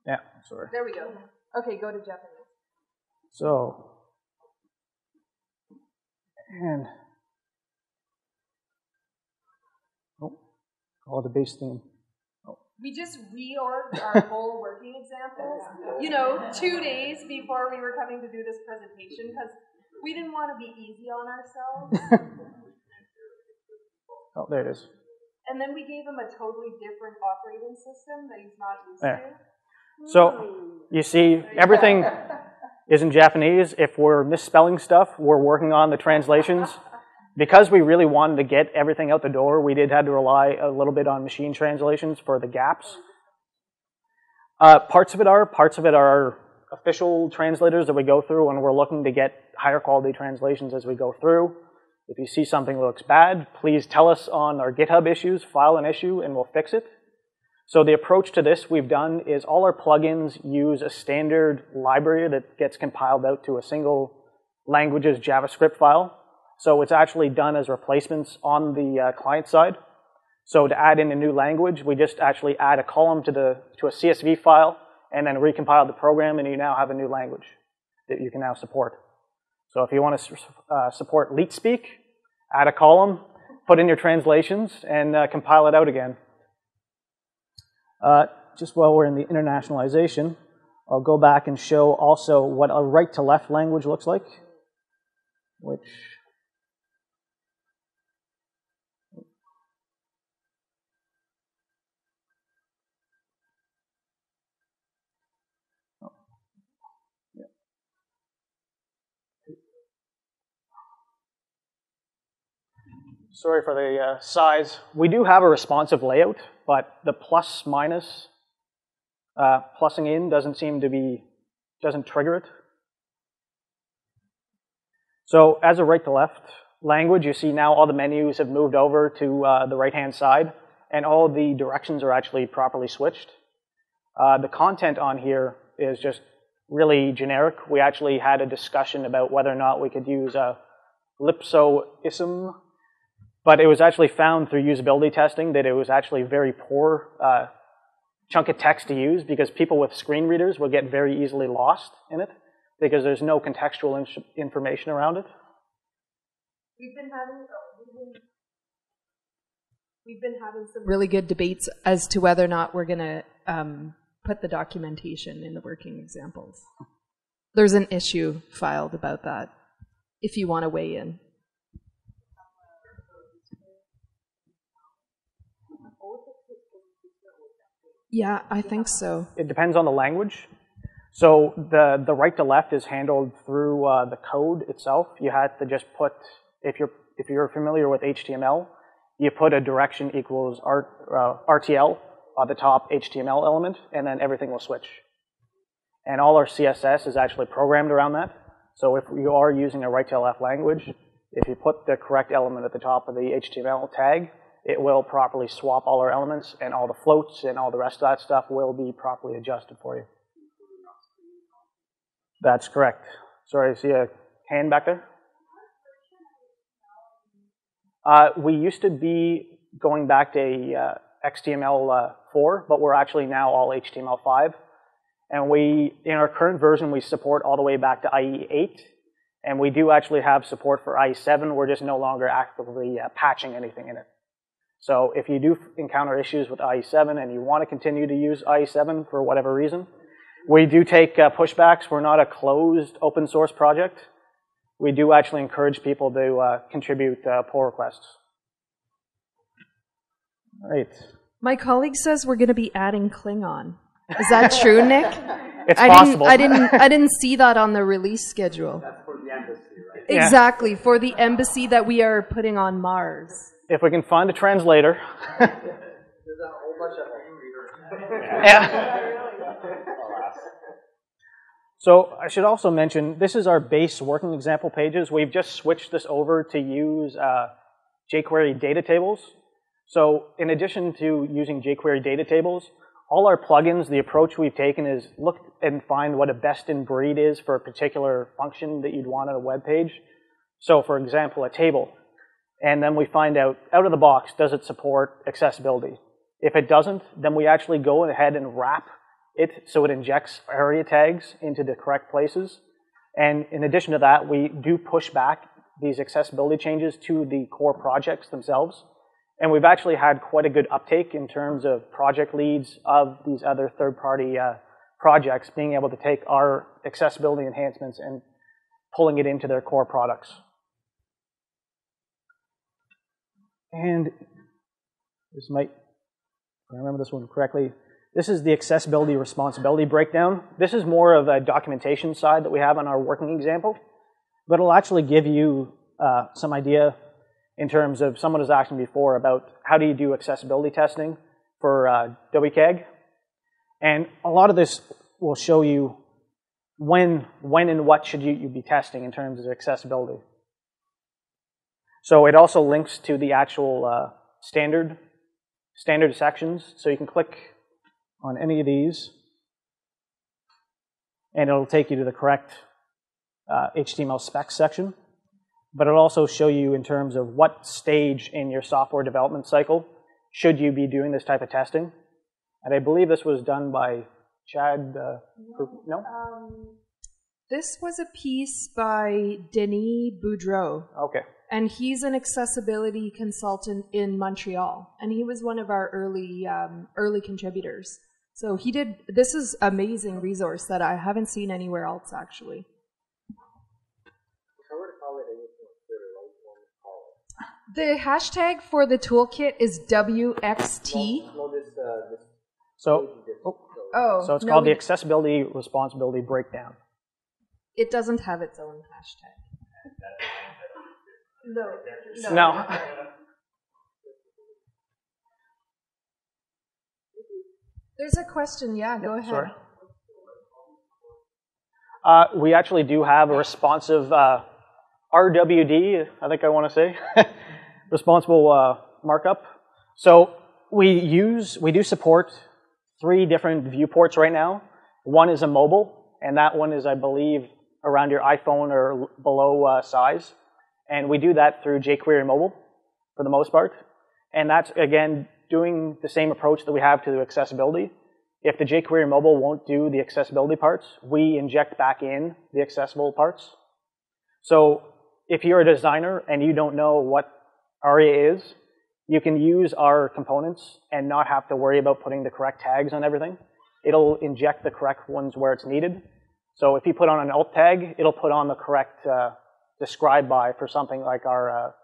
Yeah, sorry. There we go. Okay, go to Japanese. So, and, oh, the base theme. Oh. We just reorged our whole working examples, 2 days before we were coming to do this presentation because we didn't want to be easy on ourselves. Oh, there it is. And then we gave him a totally different operating system that he's not used to. So, you see, everything is in Japanese. If we're misspelling stuff, we're working on the translations. Because we really wanted to get everything out the door, we did have to rely a little bit on machine translations for the gaps. Parts of it are official translators that we go through, and we're looking to get higher quality translations as we go through. If you see something that looks bad, please tell us on our GitHub issues, file an issue, and we'll fix it. So the approach to this we've done is all our plugins use a standard library that gets compiled out to a single language's JavaScript file. So it's actually done as replacements on the client side. So to add in a new language, we just actually add a column to a CSV file and then recompile the program, and you now have a new language that you can now support. So if you want to support LeetSpeak, add a column, put in your translations, and compile it out again. Just while we're in the internationalization, I'll go back and show also what a right-to-left language looks like, which... Sorry for the size. We do have a responsive layout, but the plus minus plussing in doesn't trigger it. So as a right to left language, you see now all the menus have moved over to the right-hand side, and all the directions are actually properly switched. The content on here is just really generic. We actually had a discussion about whether or not we could use a lipsoism, but it was actually found through usability testing that it was actually a very poor chunk of text to use, because people with screen readers will get very easily lost in it because there's no contextual information around it. We've been having some really good debates as to whether or not we're going to put the documentation in the working examples. There's an issue filed about that, if you want to weigh in. Yeah, I think so. It depends on the language. So the right to left is handled through the code itself. You have to just put, if you're familiar with HTML, you put a direction equals RTL on the top HTML element, and then everything will switch. And all our CSS is actually programmed around that. So if you are using a right to left language, if you put the correct element at the top of the HTML tag, it will properly swap all our elements, and all the floats and all the rest of that stuff will be properly adjusted for you. That's correct. Sorry, I see a hand back there. We used to be going back to XML4, but we're actually now all HTML5. And in our current version, we support all the way back to IE8. And we do actually have support for IE7. We're just no longer actively patching anything in it. So if you do encounter issues with IE7 and you want to continue to use IE7 for whatever reason, we do take pushbacks. We're not a closed open source project. We do actually encourage people to contribute pull requests. All right. My colleague says we're going to be adding Klingon. Is that true, Nick? It's possible. I didn't see that on the release schedule. That's for the embassy, right? Exactly, for the embassy that we are putting on Mars. If we can find a translator. There's a whole bunch of readers. Yeah. So I should also mention, this is our base working example pages. We've just switched this over to use jQuery data tables. So in addition to using jQuery data tables, all our plugins, the approach we've taken is look and find what a best in breed is for a particular function that you'd want on a web page. So for example, a table. And then we find out of the box, does it support accessibility? If it doesn't, then we actually go ahead and wrap it so it injects ARIA tags into the correct places. And in addition to that, we do push back these accessibility changes to the core projects themselves. And we've actually had quite a good uptake in terms of project leads of these other third-party projects being able to take our accessibility enhancements and pulling it into their core products. And this might, if I remember this one correctly, this is the accessibility responsibility breakdown. This is more of a documentation side that we have on our working example, but it'll actually give you some idea in terms of, someone was asking before about how do you do accessibility testing for WCAG. And a lot of this will show you when and what should you be testing in terms of accessibility. So it also links to the actual standard sections. So you can click on any of these, and it'll take you to the correct HTML specs section. but it'll also show you in terms of what stage in your software development cycle should you be doing this type of testing. And I believe this was done by Chad, no? This was a piece by Denis Boudreau. Okay. And he's an accessibility consultant in Montreal. And he was one of our early contributors. So he did, this is an amazing resource that I haven't seen anywhere else, actually. The hashtag for the toolkit is WXT. So it's called the Accessibility Responsibility Breakdown. It doesn't have its own hashtag. No. There's a question, yeah, go ahead. Sorry. We actually do have a responsive RWD, I think I want to say, responsible markup. So we do support 3 different viewports right now. One is a mobile, and that one is, I believe, around your iPhone or below size. And we do that through jQuery Mobile for the most part. And that's, again, doing the same approach that we have to accessibility. If the jQuery Mobile won't do the accessibility parts, we inject back in the accessible parts. So if you're a designer and you don't know what ARIA is, you can use our components and not have to worry about putting the correct tags on everything. It'll inject the correct ones where it's needed. So if you put on an alt tag, it'll put on the correct describe by for something like our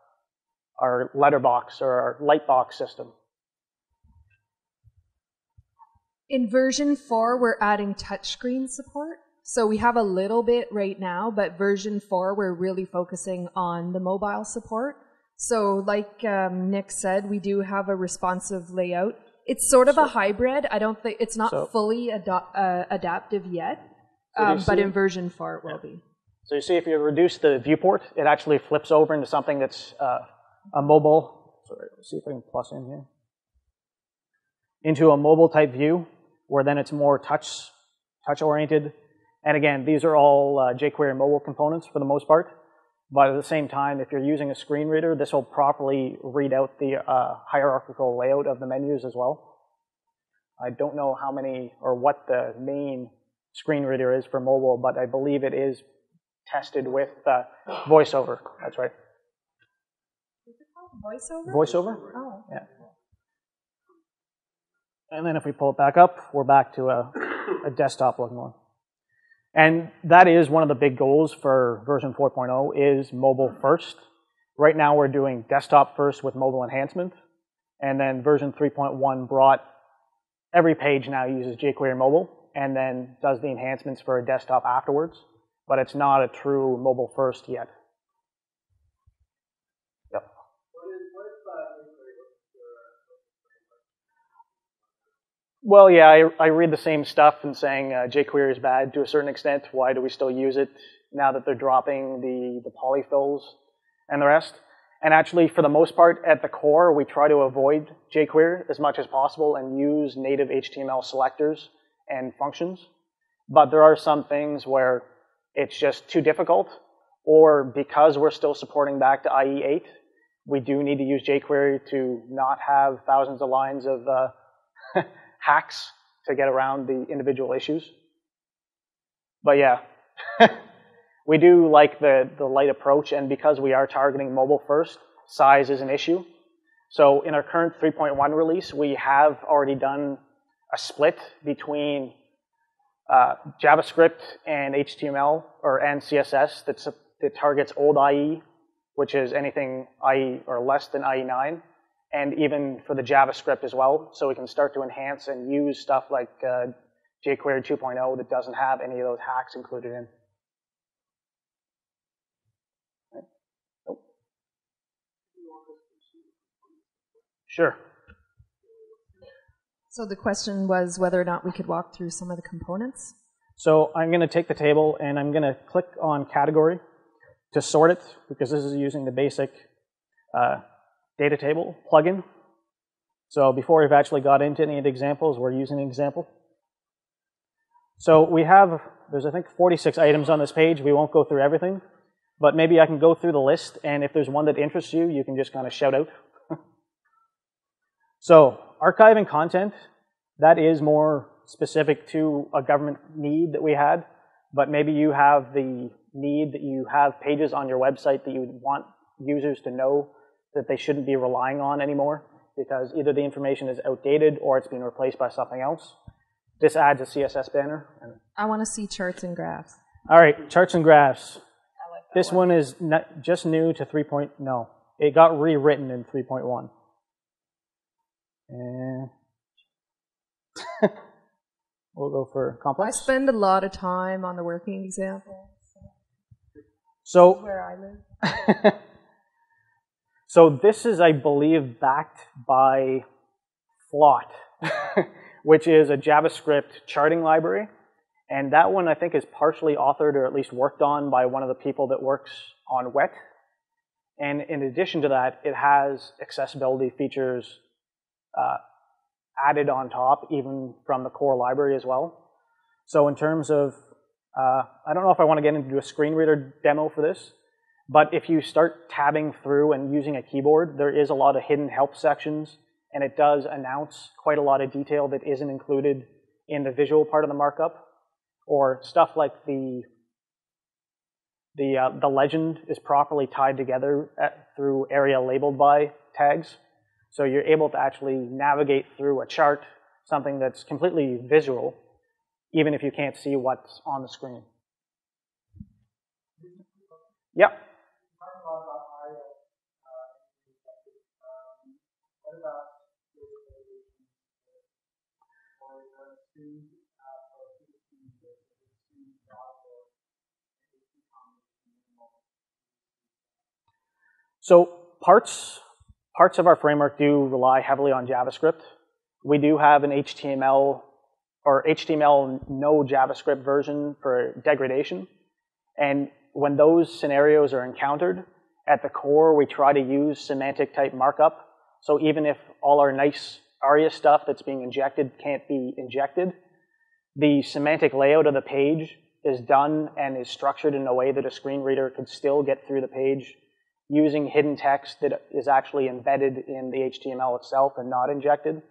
letterbox or our lightbox system. In version 4, we're adding touchscreen support. So we have a little bit right now, but version 4, we're really focusing on the mobile support. So like Nick said, we do have a responsive layout. It's sort of a hybrid. I don't think it's not fully adaptive yet, but in version 4 it will be. So you see, if you reduce the viewport, it actually flips over into something that's a mobile. Sorry, let's see if I can plus in here. Into a mobile type view, where then it's more touch oriented. And again, these are all jQuery mobile components for the most part. But at the same time, if you're using a screen reader, this will properly read out the hierarchical layout of the menus as well. I don't know how many or what the main screen reader is for mobile, but I believe it is tested with VoiceOver. That's right. Is it called VoiceOver? VoiceOver? Oh. Yeah. And then if we pull it back up, we're back to a desktop looking one. And that is one of the big goals for version 4.0 is mobile first. Right now we're doing desktop first with mobile enhancement. And then version 3.1 brought every page now uses jQuery mobile and then does the enhancements for a desktop afterwards. But it's not a true mobile first yet. Yep. Well, yeah, I read the same stuff and saying jQuery is bad to a certain extent. Why do we still use it now that they're dropping the polyfills and the rest? And actually, for the most part, at the core, we try to avoid jQuery as much as possible and use native HTML selectors and functions. But there are some things where it's just too difficult, or because we're still supporting back to IE8, we do need to use jQuery to not have thousands of lines of hacks to get around the individual issues. But yeah, we do like the light approach, and because we are targeting mobile first, size is an issue. So in our current 3.1 release, we have already done a split between JavaScript and HTML and CSS that targets old IE, which is anything IE or less than IE9. And even for the JavaScript as well, so we can start to enhance and use stuff like jQuery 2.0 that doesn't have any of those hacks included in. Right. Oh. Sure. So the question was whether or not we could walk through some of the components. So I'm going to take the table and I'm going to click on category to sort it, because this is using the basic data table plugin. So before we've actually got into any of the examples, we're using an example. So we have, there's I think 46 items on this page. We won't go through everything, but maybe I can go through the list, and if there's one that interests you, you can just kind of shout out. So, archiving content, that is more specific to a government need that we had, but maybe you have the need that you have pages on your website that you want users to know that they shouldn't be relying on anymore because either the information is outdated or it's being replaced by something else. This adds a CSS banner. I want to see charts and graphs. All right, charts and graphs. This one is just new to 3. No, it got rewritten in 3.1. And we'll go for complex. I spend a lot of time on the working example. So where I live. So this is, I believe, backed by Flot, which is a JavaScript charting library. And that one, I think, is partially authored or at least worked on by one of the people that works on WET. And in addition to that, it has accessibility features added on top, even from the core library as well. So in terms of, I don't know if I want to get into a screen reader demo for this, but if you start tabbing through and using a keyboard, there is a lot of hidden help sections, and it does announce quite a lot of detail that isn't included in the visual part of the markup, or stuff like the legend is properly tied together through area labeled by tags. So you're able to actually navigate through a chart, something that's completely visual, even if you can't see what's on the screen. Yep. So parts of our framework do rely heavily on JavaScript. We do have an HTML or HTML no JavaScript version for degradation. And when those scenarios are encountered, at the core, we try to use semantic type markup. So even if all our nice ARIA stuff that's being injected can't be injected, the semantic layout of the page is done and is structured in a way that a screen reader could still get through the page using hidden text that is actually embedded in the HTML itself and not injected.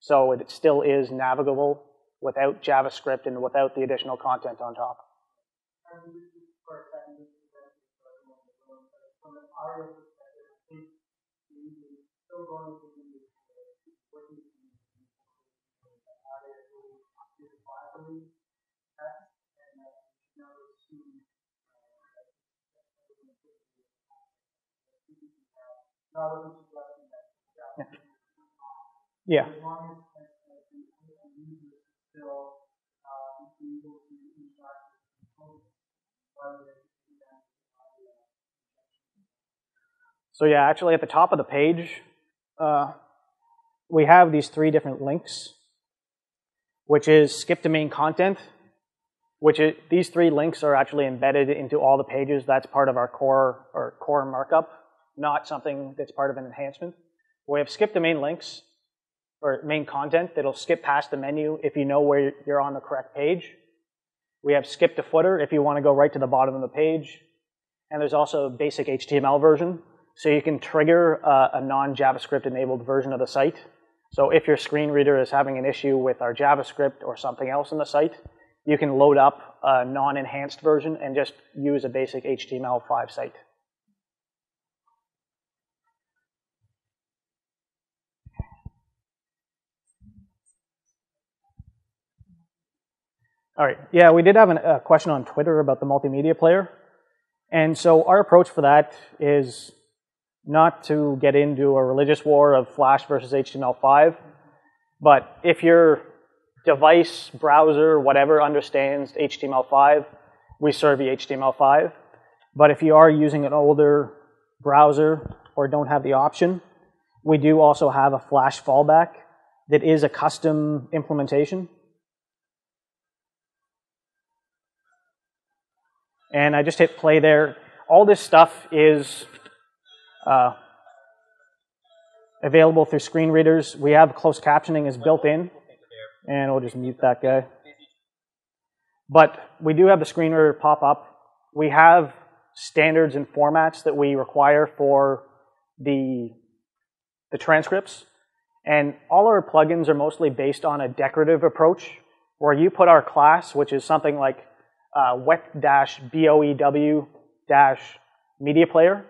So it still is navigable without JavaScript and without the additional content on top. Yeah. So yeah, actually at the top of the page, we have these 3 different links, which is skip to main content, these 3 links are actually embedded into all the pages. That's part of our core markup, not something that's part of an enhancement. We have skip to main links, or main content, that'll skip past the menu if you know where you're on the correct page. We have skip to footer if you want to go right to the bottom of the page. And there's also a basic HTML version. So you can trigger a non-JavaScript enabled version of the site. So if your screen reader is having an issue with our JavaScript or something else in the site, you can load up a non-enhanced version and just use a basic HTML5 site. All right, yeah, we did have a question on Twitter about the multimedia player. And so our approach for that is not to get into a religious war of Flash versus HTML5, but if your device, browser, whatever understands HTML5, we serve you HTML5. But if you are using an older browser or don't have the option, we do also have a Flash fallback that is a custom implementation. And I just hit play there. All this stuff is available through screen readers. We have closed captioning is built in. And we'll just mute that guy. But we do have the screen reader pop up. We have standards and formats that we require for the transcripts. And all our plugins are mostly based on a decorative approach, where you put our class, which is something like wet-boew-media player,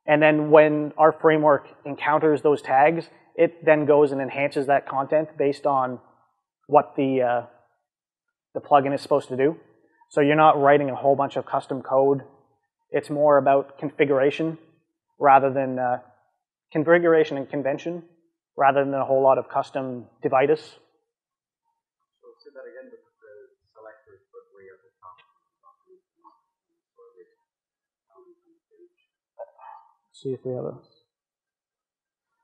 and then when our framework encounters those tags, it then goes and enhances that content based on what the plugin is supposed to do. So you're not writing a whole bunch of custom code. It's more about configuration rather than configuration and convention, rather than a whole lot of custom devices. So say that again with the selectors, but way at the top. See if we have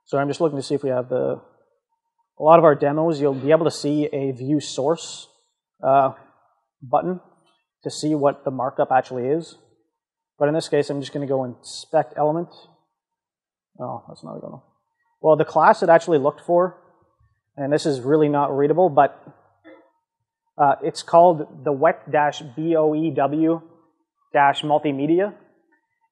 so I'm just looking to see if we have a lot of our demos, you'll be able to see a view source button to see what the markup actually is. But in this case, I'm just going to go inspect element. Oh, that's not going to. Well, the class it actually looked for, and this is really not readable, but it's called the wet-boew-multimedia,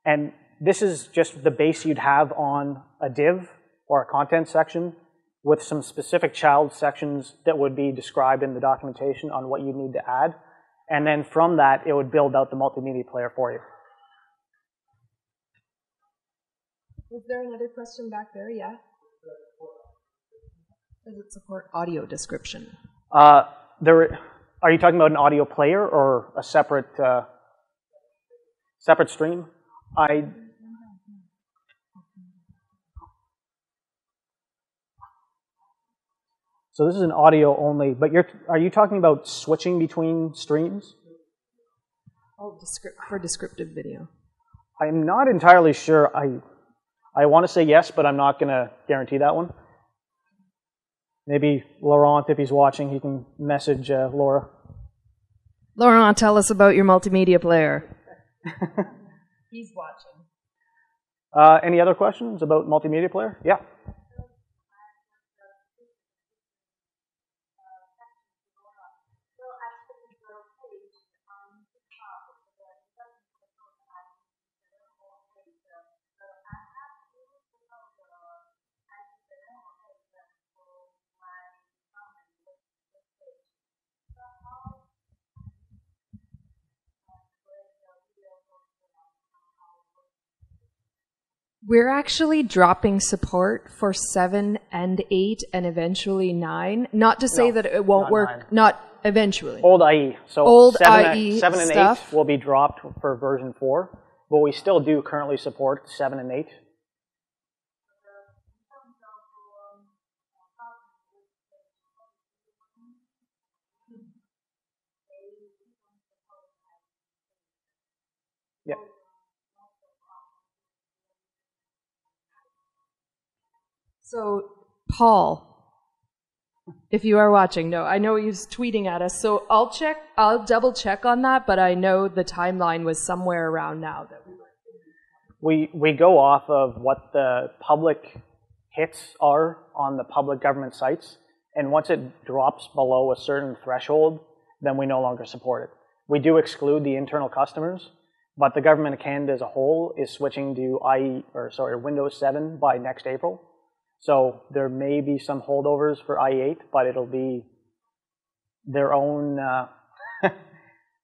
and this is just the base you'd have on a div or a content section with some specific child sections that would be described in the documentation on what you need to add. And then from that, it would build out the multimedia player for you. Was there another question back there? Yeah. Does it support audio description? Are you talking about an audio player or a separate separate stream? So this is an audio only, but are you talking about switching between streams? Oh, for descriptive video. I'm not entirely sure. I want to say yes, but I'm not going to guarantee that one. Maybe Laurent, if he's watching, he can message Laura. Laurent, tell us about your multimedia player. He's watching. Any other questions about multimedia player? Yeah. We're actually dropping support for 7 and 8 and eventually 9. Not to say that it won't work. 9. Not eventually. Old IE. So old 7 IE and stuff 8 will be dropped for version 4, but we still do currently support 7 and 8. Yeah. So, Paul, if you are watching, no, I know he's tweeting at us, so I'll double check on that, but I know the timeline was somewhere around now. That we go off of what the public hits are on the public government sites, and once it drops below a certain threshold, then we no longer support it. We do exclude the internal customers, but the government of Canada as a whole is switching to Windows 7 by next April. So there may be some holdovers for IE8, but it'll be their own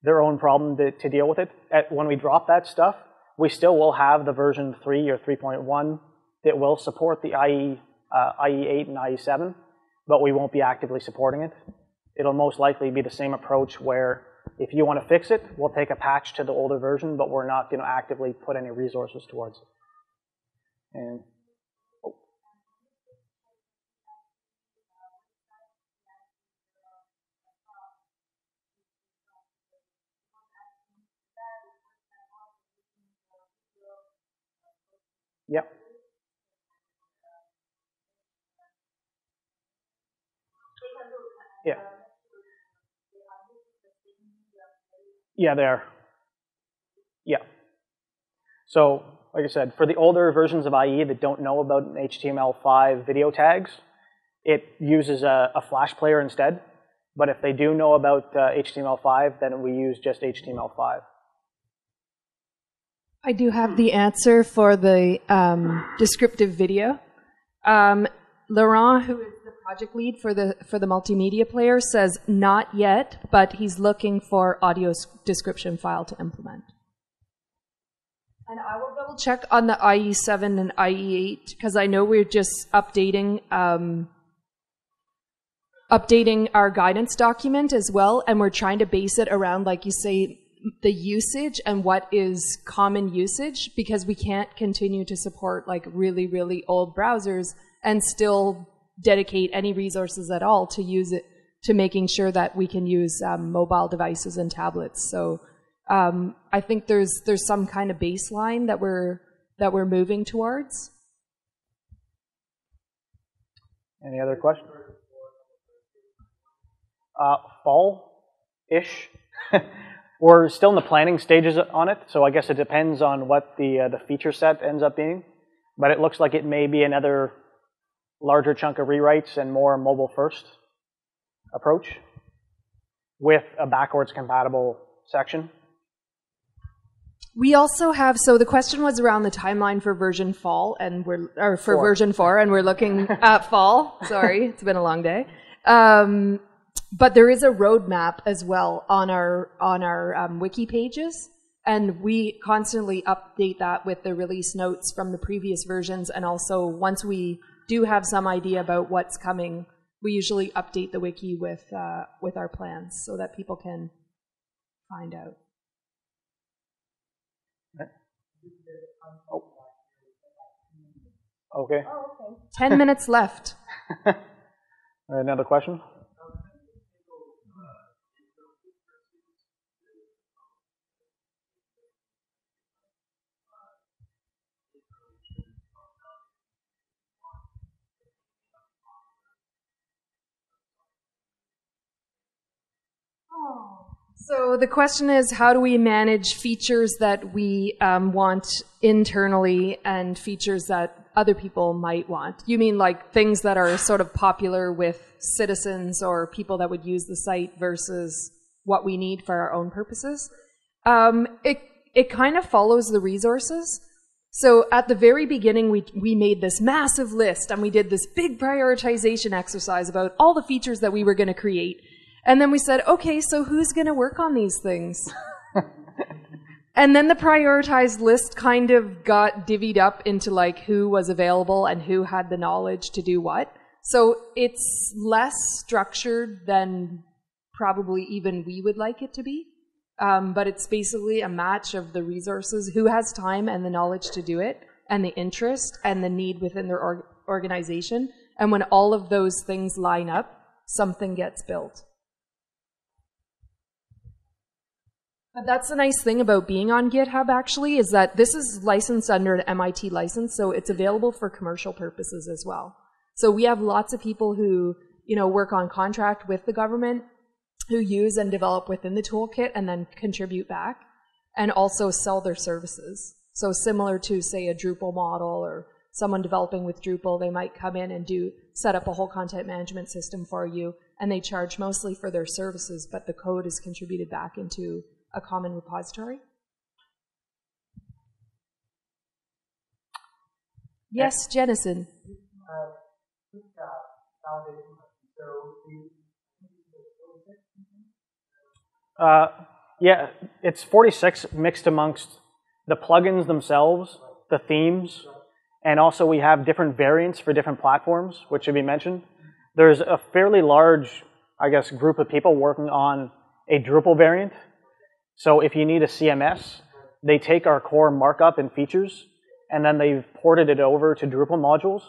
their own problem to deal with it. When we drop that stuff, we still will have the version 3 or 3.1 that will support the IE8 and IE7, but we won't be actively supporting it. It'll most likely be the same approach where if you want to fix it, we'll take a patch to the older version, but we're not going to actively put any resources towards it. And yeah. Yeah. Yeah, they are. Yeah. So, like I said, for the older versions of IE that don't know about HTML5 video tags, it uses a Flash player instead. But if they do know about HTML5, then we use just HTML5. I do have the answer for the descriptive video. Laurent, who is the project lead for the multimedia player, says not yet, but he's looking for audio description file to implement. And I will double check on the IE7 and IE8 because I know we're just updating our guidance document as well, and we're trying to base it around, like you say, the usage and what is common usage, because we can't continue to support like really, really old browsers and still dedicate any resources at all to use it, to making sure that we can use mobile devices and tablets. So I think there's some kind of baseline that we're moving towards. Any other questions? Fall-ish. We're still in the planning stages on it, so I guess it depends on what the feature set ends up being. But it looks like it may be another larger chunk of rewrites and more mobile-first approach with a backwards compatible section. We also have, so the question was around the timeline for version fall, and version 4, and we're looking at fall. Sorry, it's been a long day. But there is a roadmap as well on our wiki pages, and we constantly update that with the release notes from the previous versions, and also once we do have some idea about what's coming, we usually update the wiki with our plans so that people can find out. Oh. Okay. Oh, okay. 10 minutes left. Another question? So the question is, how do we manage features that we want internally and features that other people might want? You mean like things that are sort of popular with citizens or people that would use the site versus what we need for our own purposes? It kind of follows the resources. So at the very beginning, we made this massive list and we did this big prioritization exercise about all the features that we were going to create. And then we said, okay, so who's going to work on these things? And then the prioritized list kind of got divvied up into like who was available and who had the knowledge to do what. So it's less structured than probably even we would like it to be. But it's basically a match of the resources, who has time and the knowledge to do it, and the interest and the need within their organization. And when all of those things line up, something gets built. But that's the nice thing about being on GitHub, actually, is that this is licensed under an MIT license, so it's available for commercial purposes as well. So we have lots of people who, work on contract with the government, who use and develop within the toolkit and then contribute back, and also sell their services. So similar to, say, a Drupal model or someone developing with Drupal, they might come in and set up a whole content management system for you, and they charge mostly for their services, but the code is contributed back into a common repository. Yes, Jennison. Yeah, it's 46 mixed amongst the plugins themselves, the themes, and also we have different variants for different platforms, which should be mentioned. There's a fairly large, group of people working on a Drupal variant. So if you need a CMS, they take our core markup and features, and then they've ported it over to Drupal modules.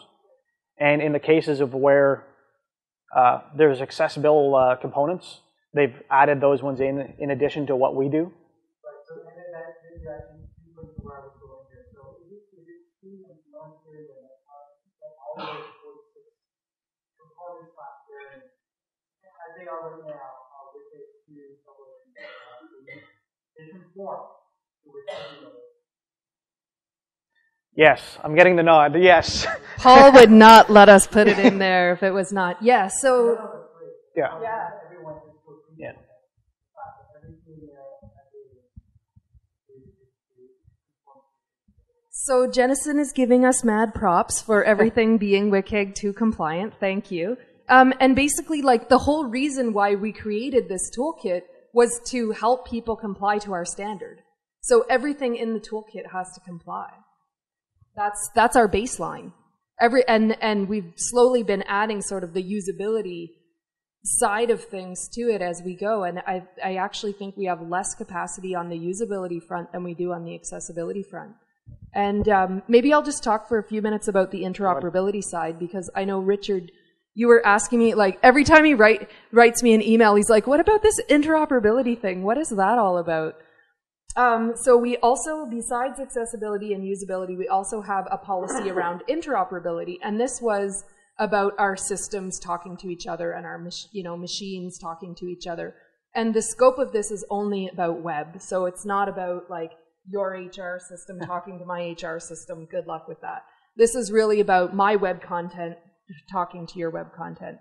And in the cases of where there's accessible components, they've added those ones in addition to what we do. Right, so and then that is actually sequence where I was going there. So is it true and non-true that all those 46 components last year, as they are right now, with this new they conform to which Yes, I'm getting the nod. Yes. Paul would not let us put it in there if it was not. Yeah, so... Yeah. Yeah. So Jennison is giving us mad props for everything being WCAG 2 compliant. Thank you. And basically, like, the whole reason why we created this toolkit was to help people comply to our standard. So everything in the toolkit has to comply. That's our baseline. And we've slowly been adding sort of the usability side of things to it as we go. And I actually think we have less capacity on the usability front than we do on the accessibility front. And maybe I'll just talk for a few minutes about the interoperability side, because I know, Richard, you were asking me, like, every time he writes me an email, he's like, what about this interoperability thing? What is that all about? So we also, besides accessibility and usability, we also have a policy around interoperability. And this was about our systems talking to each other and our machines talking to each other. And the scope of this is only about web. So it's not about, like, your HR system talking to my HR system. Good luck with that. This is really about my web content talking to your web content.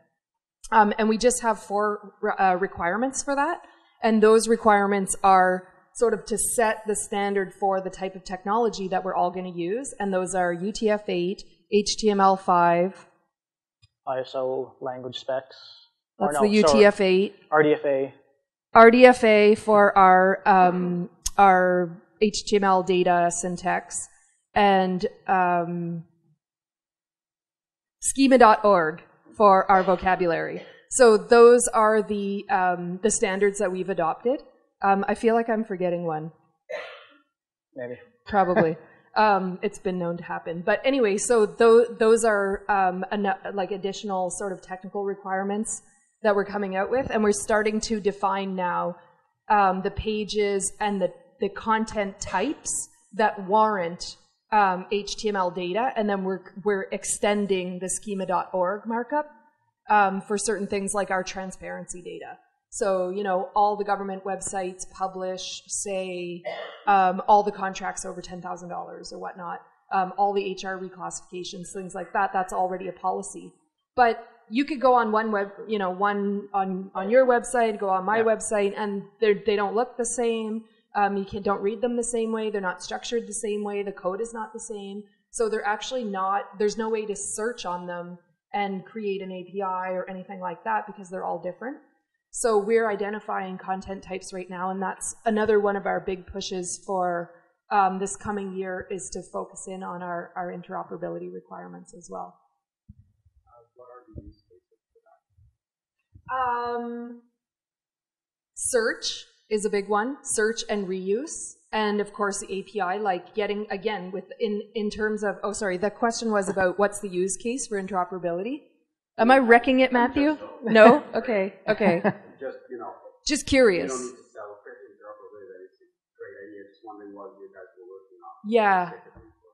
And we just have 4 requirements for that. And those requirements are sort of to set the standard for the type of technology that we're all going to use. And those are UTF-8, HTML5. ISO language specs. That's the UTF-8. RDFA. RDFA for our HTML data syntax, and schema.org for our vocabulary. So those are the standards that we've adopted. I feel like I'm forgetting one. Maybe. Probably. It's been known to happen. But anyway, so those are like additional sort of technical requirements that we're coming out with, and we're starting to define now the pages and the content types that warrant HTML data, and then we're extending the schema.org markup for certain things like our transparency data. So, you know, all the government websites publish, say, all the contracts over $10,000 or whatnot, all the HR reclassifications, things like that. That's already a policy. But you could go on one on your website, go on my website, and they don't look the same. You don't read them the same way. They're not structured the same way. The code is not the same. So they're actually not, there's no way to search on them and create an API or anything like that because they're all different. So we're identifying content types right now, and that's another one of our big pushes for this coming year, is to focus in on our interoperability requirements as well. What are the use cases for that? Search is a big one. Search and reuse. And of course the API, like getting, again, in terms of, oh sorry, the question was about what's the use case for interoperability? Am I wrecking it, Matthew? No? Okay. Just, you know. Just curious. You don't need to sell interoperability. That is a great idea. Just wondering what you guys were working on. Yeah.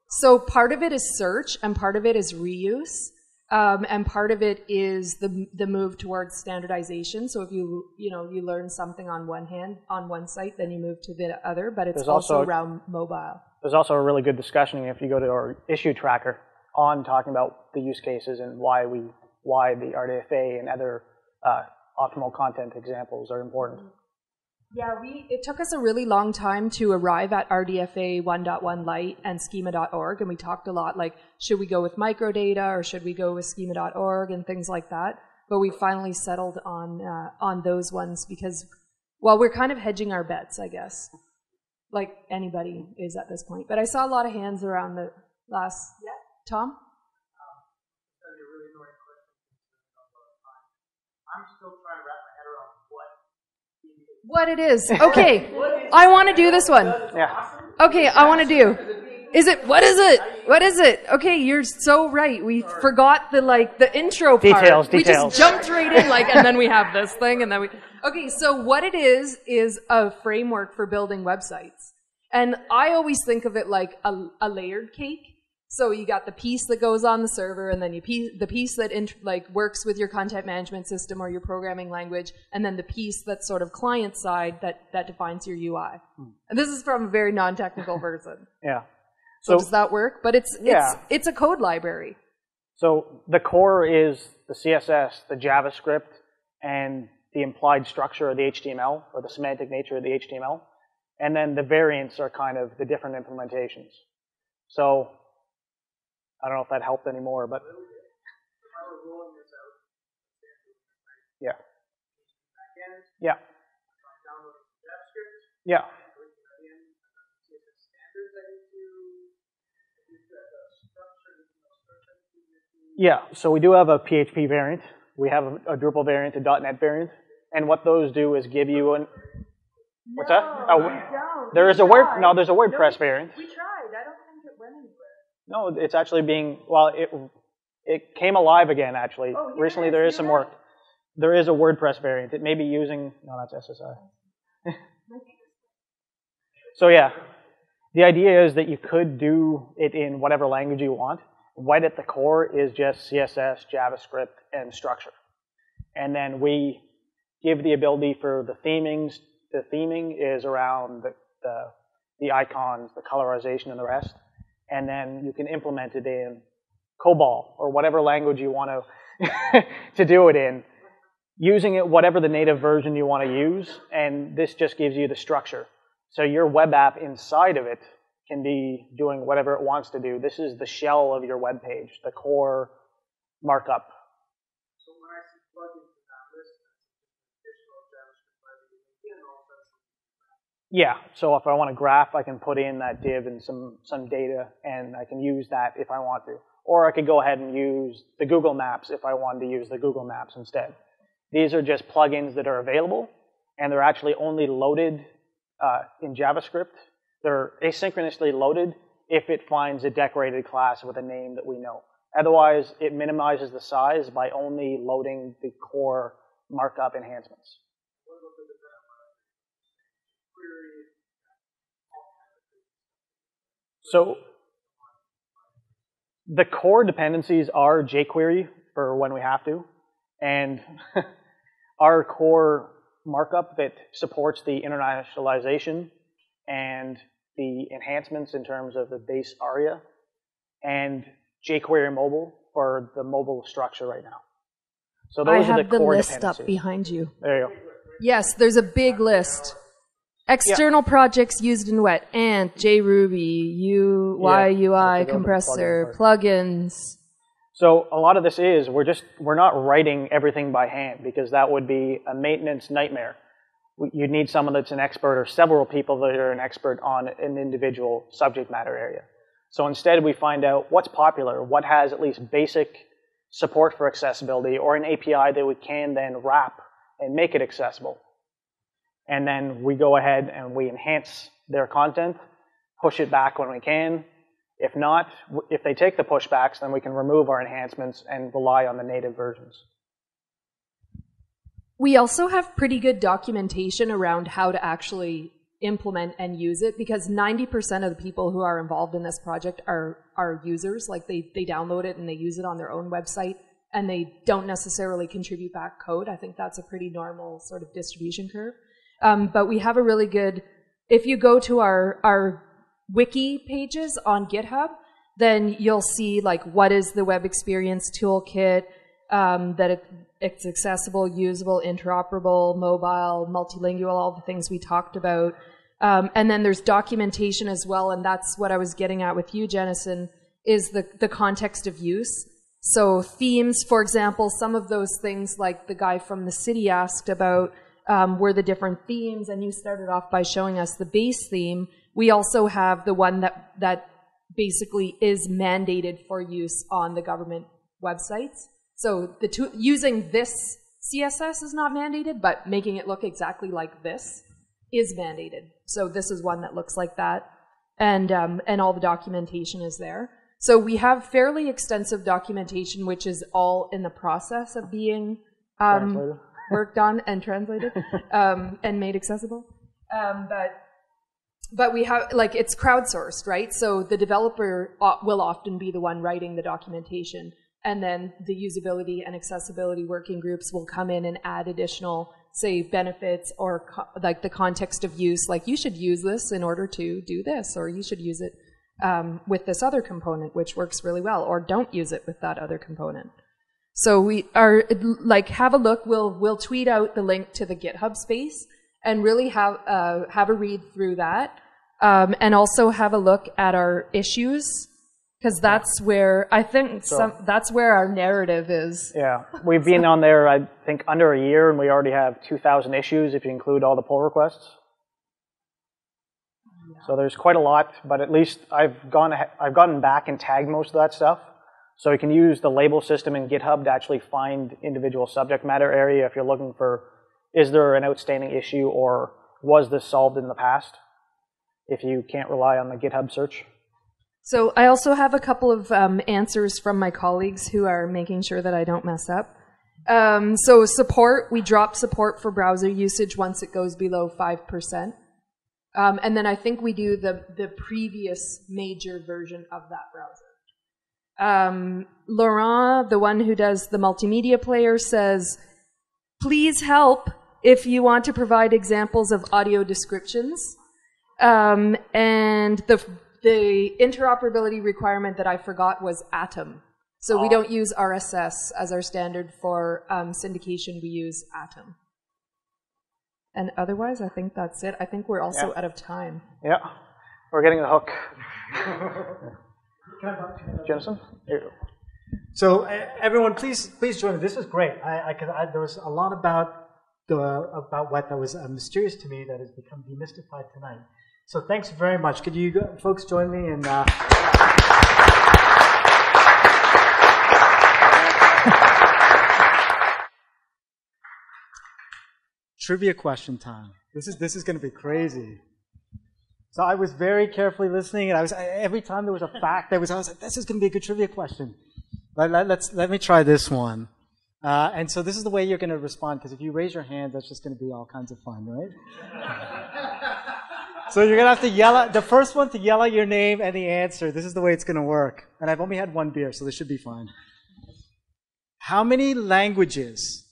So part of it is search, and part of it is reuse. And part of it is the move towards standardization. So if you learn something on one site, then you move to the other, but it's also around mobile. There's also a really good discussion if you go to our issue tracker on talking about the use cases and why the RDFA and other optimal content examples are important. Yeah, it took us a really long time to arrive at RDFA 1.1 Lite and schema.org, and we talked a lot, like, should we go with microdata or should we go with schema.org and things like that. But we finally settled on those ones because, well, we're kind of hedging our bets, I guess, like anybody is at this point. But I saw a lot of hands around the last. Yeah, Tom? I'm still trying to wrap my head around what it is. Okay, I want to do this one. Yeah. Okay, I want to do. What is it? What is it? Okay, you're so right. We forgot the intro part. Details. We just jumped right in, and then we have this thing, and then we. Okay, so what it is a framework for building websites. And I always think of it like a layered cake. So you got the piece that goes on the server, and then the piece that works with your content management system or your programming language, and then the piece that's sort of client side that defines your UI. And this is from a very non-technical person. Yeah. So does that work? But it's a code library. So the core is the CSS, the JavaScript, and the implied structure of the HTML, or the semantic nature of the HTML. And then the variants are kind of the different implementations. So I don't know if that helped anymore, but yeah. Yeah. Yeah. Yeah, so we do have a PHP variant. We have a Drupal variant, a .NET variant. And what those do is give you an... What's that? Oh, there is a Word... No, there's a WordPress variant. We tried. I don't think it went anywhere. No, it's actually being... Well, it came alive again, actually. Oh, yes, recently there is some work. There is a WordPress variant. It may be using... No, that's SSI. So yeah, the idea is that you could do it in whatever language you want. Right at the core is just CSS, JavaScript, and structure. And then we give the ability for the themings. The theming is around the icons, the colorization, and the rest. And then you can implement it in COBOL or whatever language you want to do it in, using it whatever the native version you want to use. And this just gives you the structure. So your web app inside of it can be doing whatever it wants to do. This is the shell of your web page, the core markup. So when I see plugins in that list, that's additional JavaScript library and also. Yeah, so if I want a graph, I can put in that div and some data, and I can use that if I want to. Or I could go ahead and use the Google Maps if I wanted to use the Google Maps instead. These are just plugins that are available, and they're actually only loaded in JavaScript. They're asynchronously loaded if it finds a decorated class with a name that we know. Otherwise, it minimizes the size by only loading the core markup enhancements. So the core dependencies are jQuery for when we have to, and our core markup that supports the internationalization and the enhancements in terms of the base ARIA, and jQuery mobile for the mobile structure right now. So those are the core dependencies. I have the list up behind you. There you go. Yes, there's a big list. External projects used in WET, Ant, JRuby, WAI-UI, compressor, plugins. So a lot of this is, we're not writing everything by hand because that would be a maintenance nightmare. You'd need someone that's an expert or several people that are an expert on an individual subject matter area. So instead we find out what's popular, what has at least basic support for accessibility, or an API that we can then wrap and make it accessible. And then we go ahead and we enhance their content, push it back when we can. If not, if they take the pushbacks, then we can remove our enhancements and rely on the native versions. We also have pretty good documentation around how to actually implement and use it, because 90% of the people who are involved in this project are users. Like they download it and they use it on their own website, and they don't necessarily contribute back code. I think that's a pretty normal sort of distribution curve. But we have a really good, if you go to our wiki pages on GitHub, then you'll see like what is the web experience toolkit, that it's accessible, usable, interoperable, mobile, multilingual, all the things we talked about. And then there's documentation as well, and that's what I was getting at with you, Jennison, is the context of use. So themes, for example, some of those things like the guy from the city asked about were the different themes, and you started off by showing us the base theme. We also have the one that basically is mandated for use on the government websites. So using this CSS is not mandated, but making it look exactly like this is mandated. So this is one that looks like that, and all the documentation is there. So we have fairly extensive documentation, which is all in the process of being worked on and translated and made accessible. But we have, like, it's crowdsourced, right? So the developer will often be the one writing the documentation, and then the usability and accessibility working groups will come in and add additional, say, benefits or like the context of use, like you should use this in order to do this, or you should use it with this other component, which works really well, or don't use it with that other component. So we are, like, have a look. We'll tweet out the link to the GitHub space and really have a read through that. and also have a look at our issues, because that's where I think that's where our narrative is. Yeah, we've been on there, I think, under a year, and we already have 2,000 issues if you include all the pull requests. So there's quite a lot, but at least I've gotten back and tagged most of that stuff. So you can use the label system in GitHub to actually find individual subject matter area if you're looking for, is there an outstanding issue or was this solved in the past, if you can't rely on the GitHub search. So I also have a couple of answers from my colleagues who are making sure that I don't mess up. So support, we drop support for browser usage once it goes below 5%. And then I think we do the previous major version of that browser. Laurent, the one who does the multimedia player, says, please help if you want to provide examples of audio descriptions. And the interoperability requirement that I forgot was Atom. So we don't use RSS as our standard for syndication. We use Atom. And otherwise, I think that's it. I think we're also out of time. Yeah, we're getting the hook. Jensen? Here you go. So everyone, please join me. This is great. There was a lot about what that was mysterious to me that has become demystified tonight. So thanks very much. Could you folks join me in? Trivia question time. This is going to be crazy. So I was very carefully listening, and every time there was a fact, I was like, this is going to be a good trivia question. Let me try this one. And so this is the way you're going to respond, because if you raise your hand, that's just going to be all kinds of fun, right? So you're going to have to yell out, the first one to yell out your name and the answer. This is the way it's going to work. And I've only had one beer, so this should be fine. How many languages?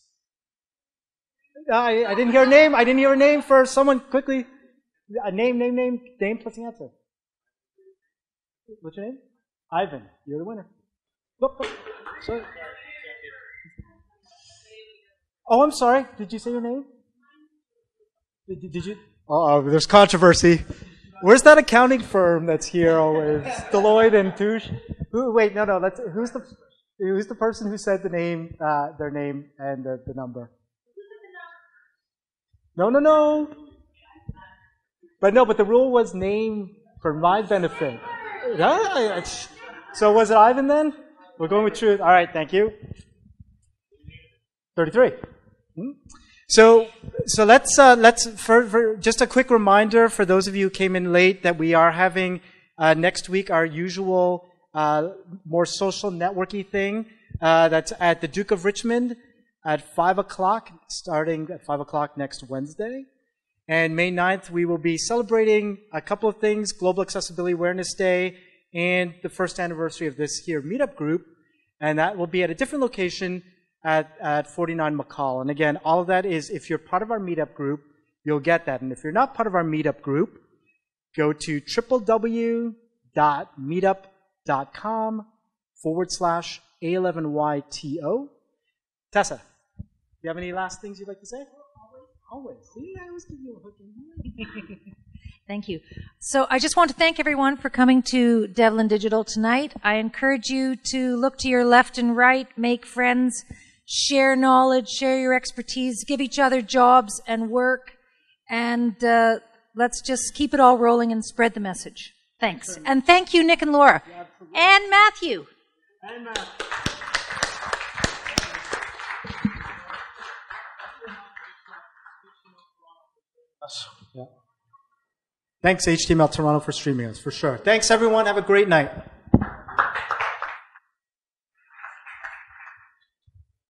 I didn't hear a name. I didn't hear a name for someone quickly. Name plus the answer. What's your name? Ivan. You're the winner. Sorry. Oh, I'm sorry. Did you say your name? Did you? Oh, there's controversy. Where's that accounting firm that's here always? Deloitte and Touche. Wait, no. Who's the person who said the name, their name, and the number? No. But the rule was name for my benefit. So was it Ivan then? We're going with truth. All right, thank you. 33. So let's for just a quick reminder for those of you who came in late that we are having next week our usual more social networky thing that's at the Duke of Richmond at 5 o'clock, starting at 5 o'clock next Wednesday. And May 9th, we will be celebrating a couple of things, Global Accessibility Awareness Day and the first anniversary of this here Meetup group. And that will be at a different location at 49 McCall. And again, all of that is, if you're part of our Meetup group, you'll get that. And if you're not part of our Meetup group, go to www.meetup.com/A11YTO. Tessa, do you have any last things you'd like to say? Always. See, I always give you a hook in here. Thank you. So I just want to thank everyone for coming to Devlin Digital tonight. I encourage you to look to your left and right, make friends, share knowledge, share your expertise, give each other jobs and work, and let's just keep it all rolling and spread the message. Thanks. And thank you, Nick and Laura. Yeah, and Matthew. And Matthew. Yeah. Thanks, HTML Toronto, for streaming us, for sure. Thanks, everyone. Have a great night.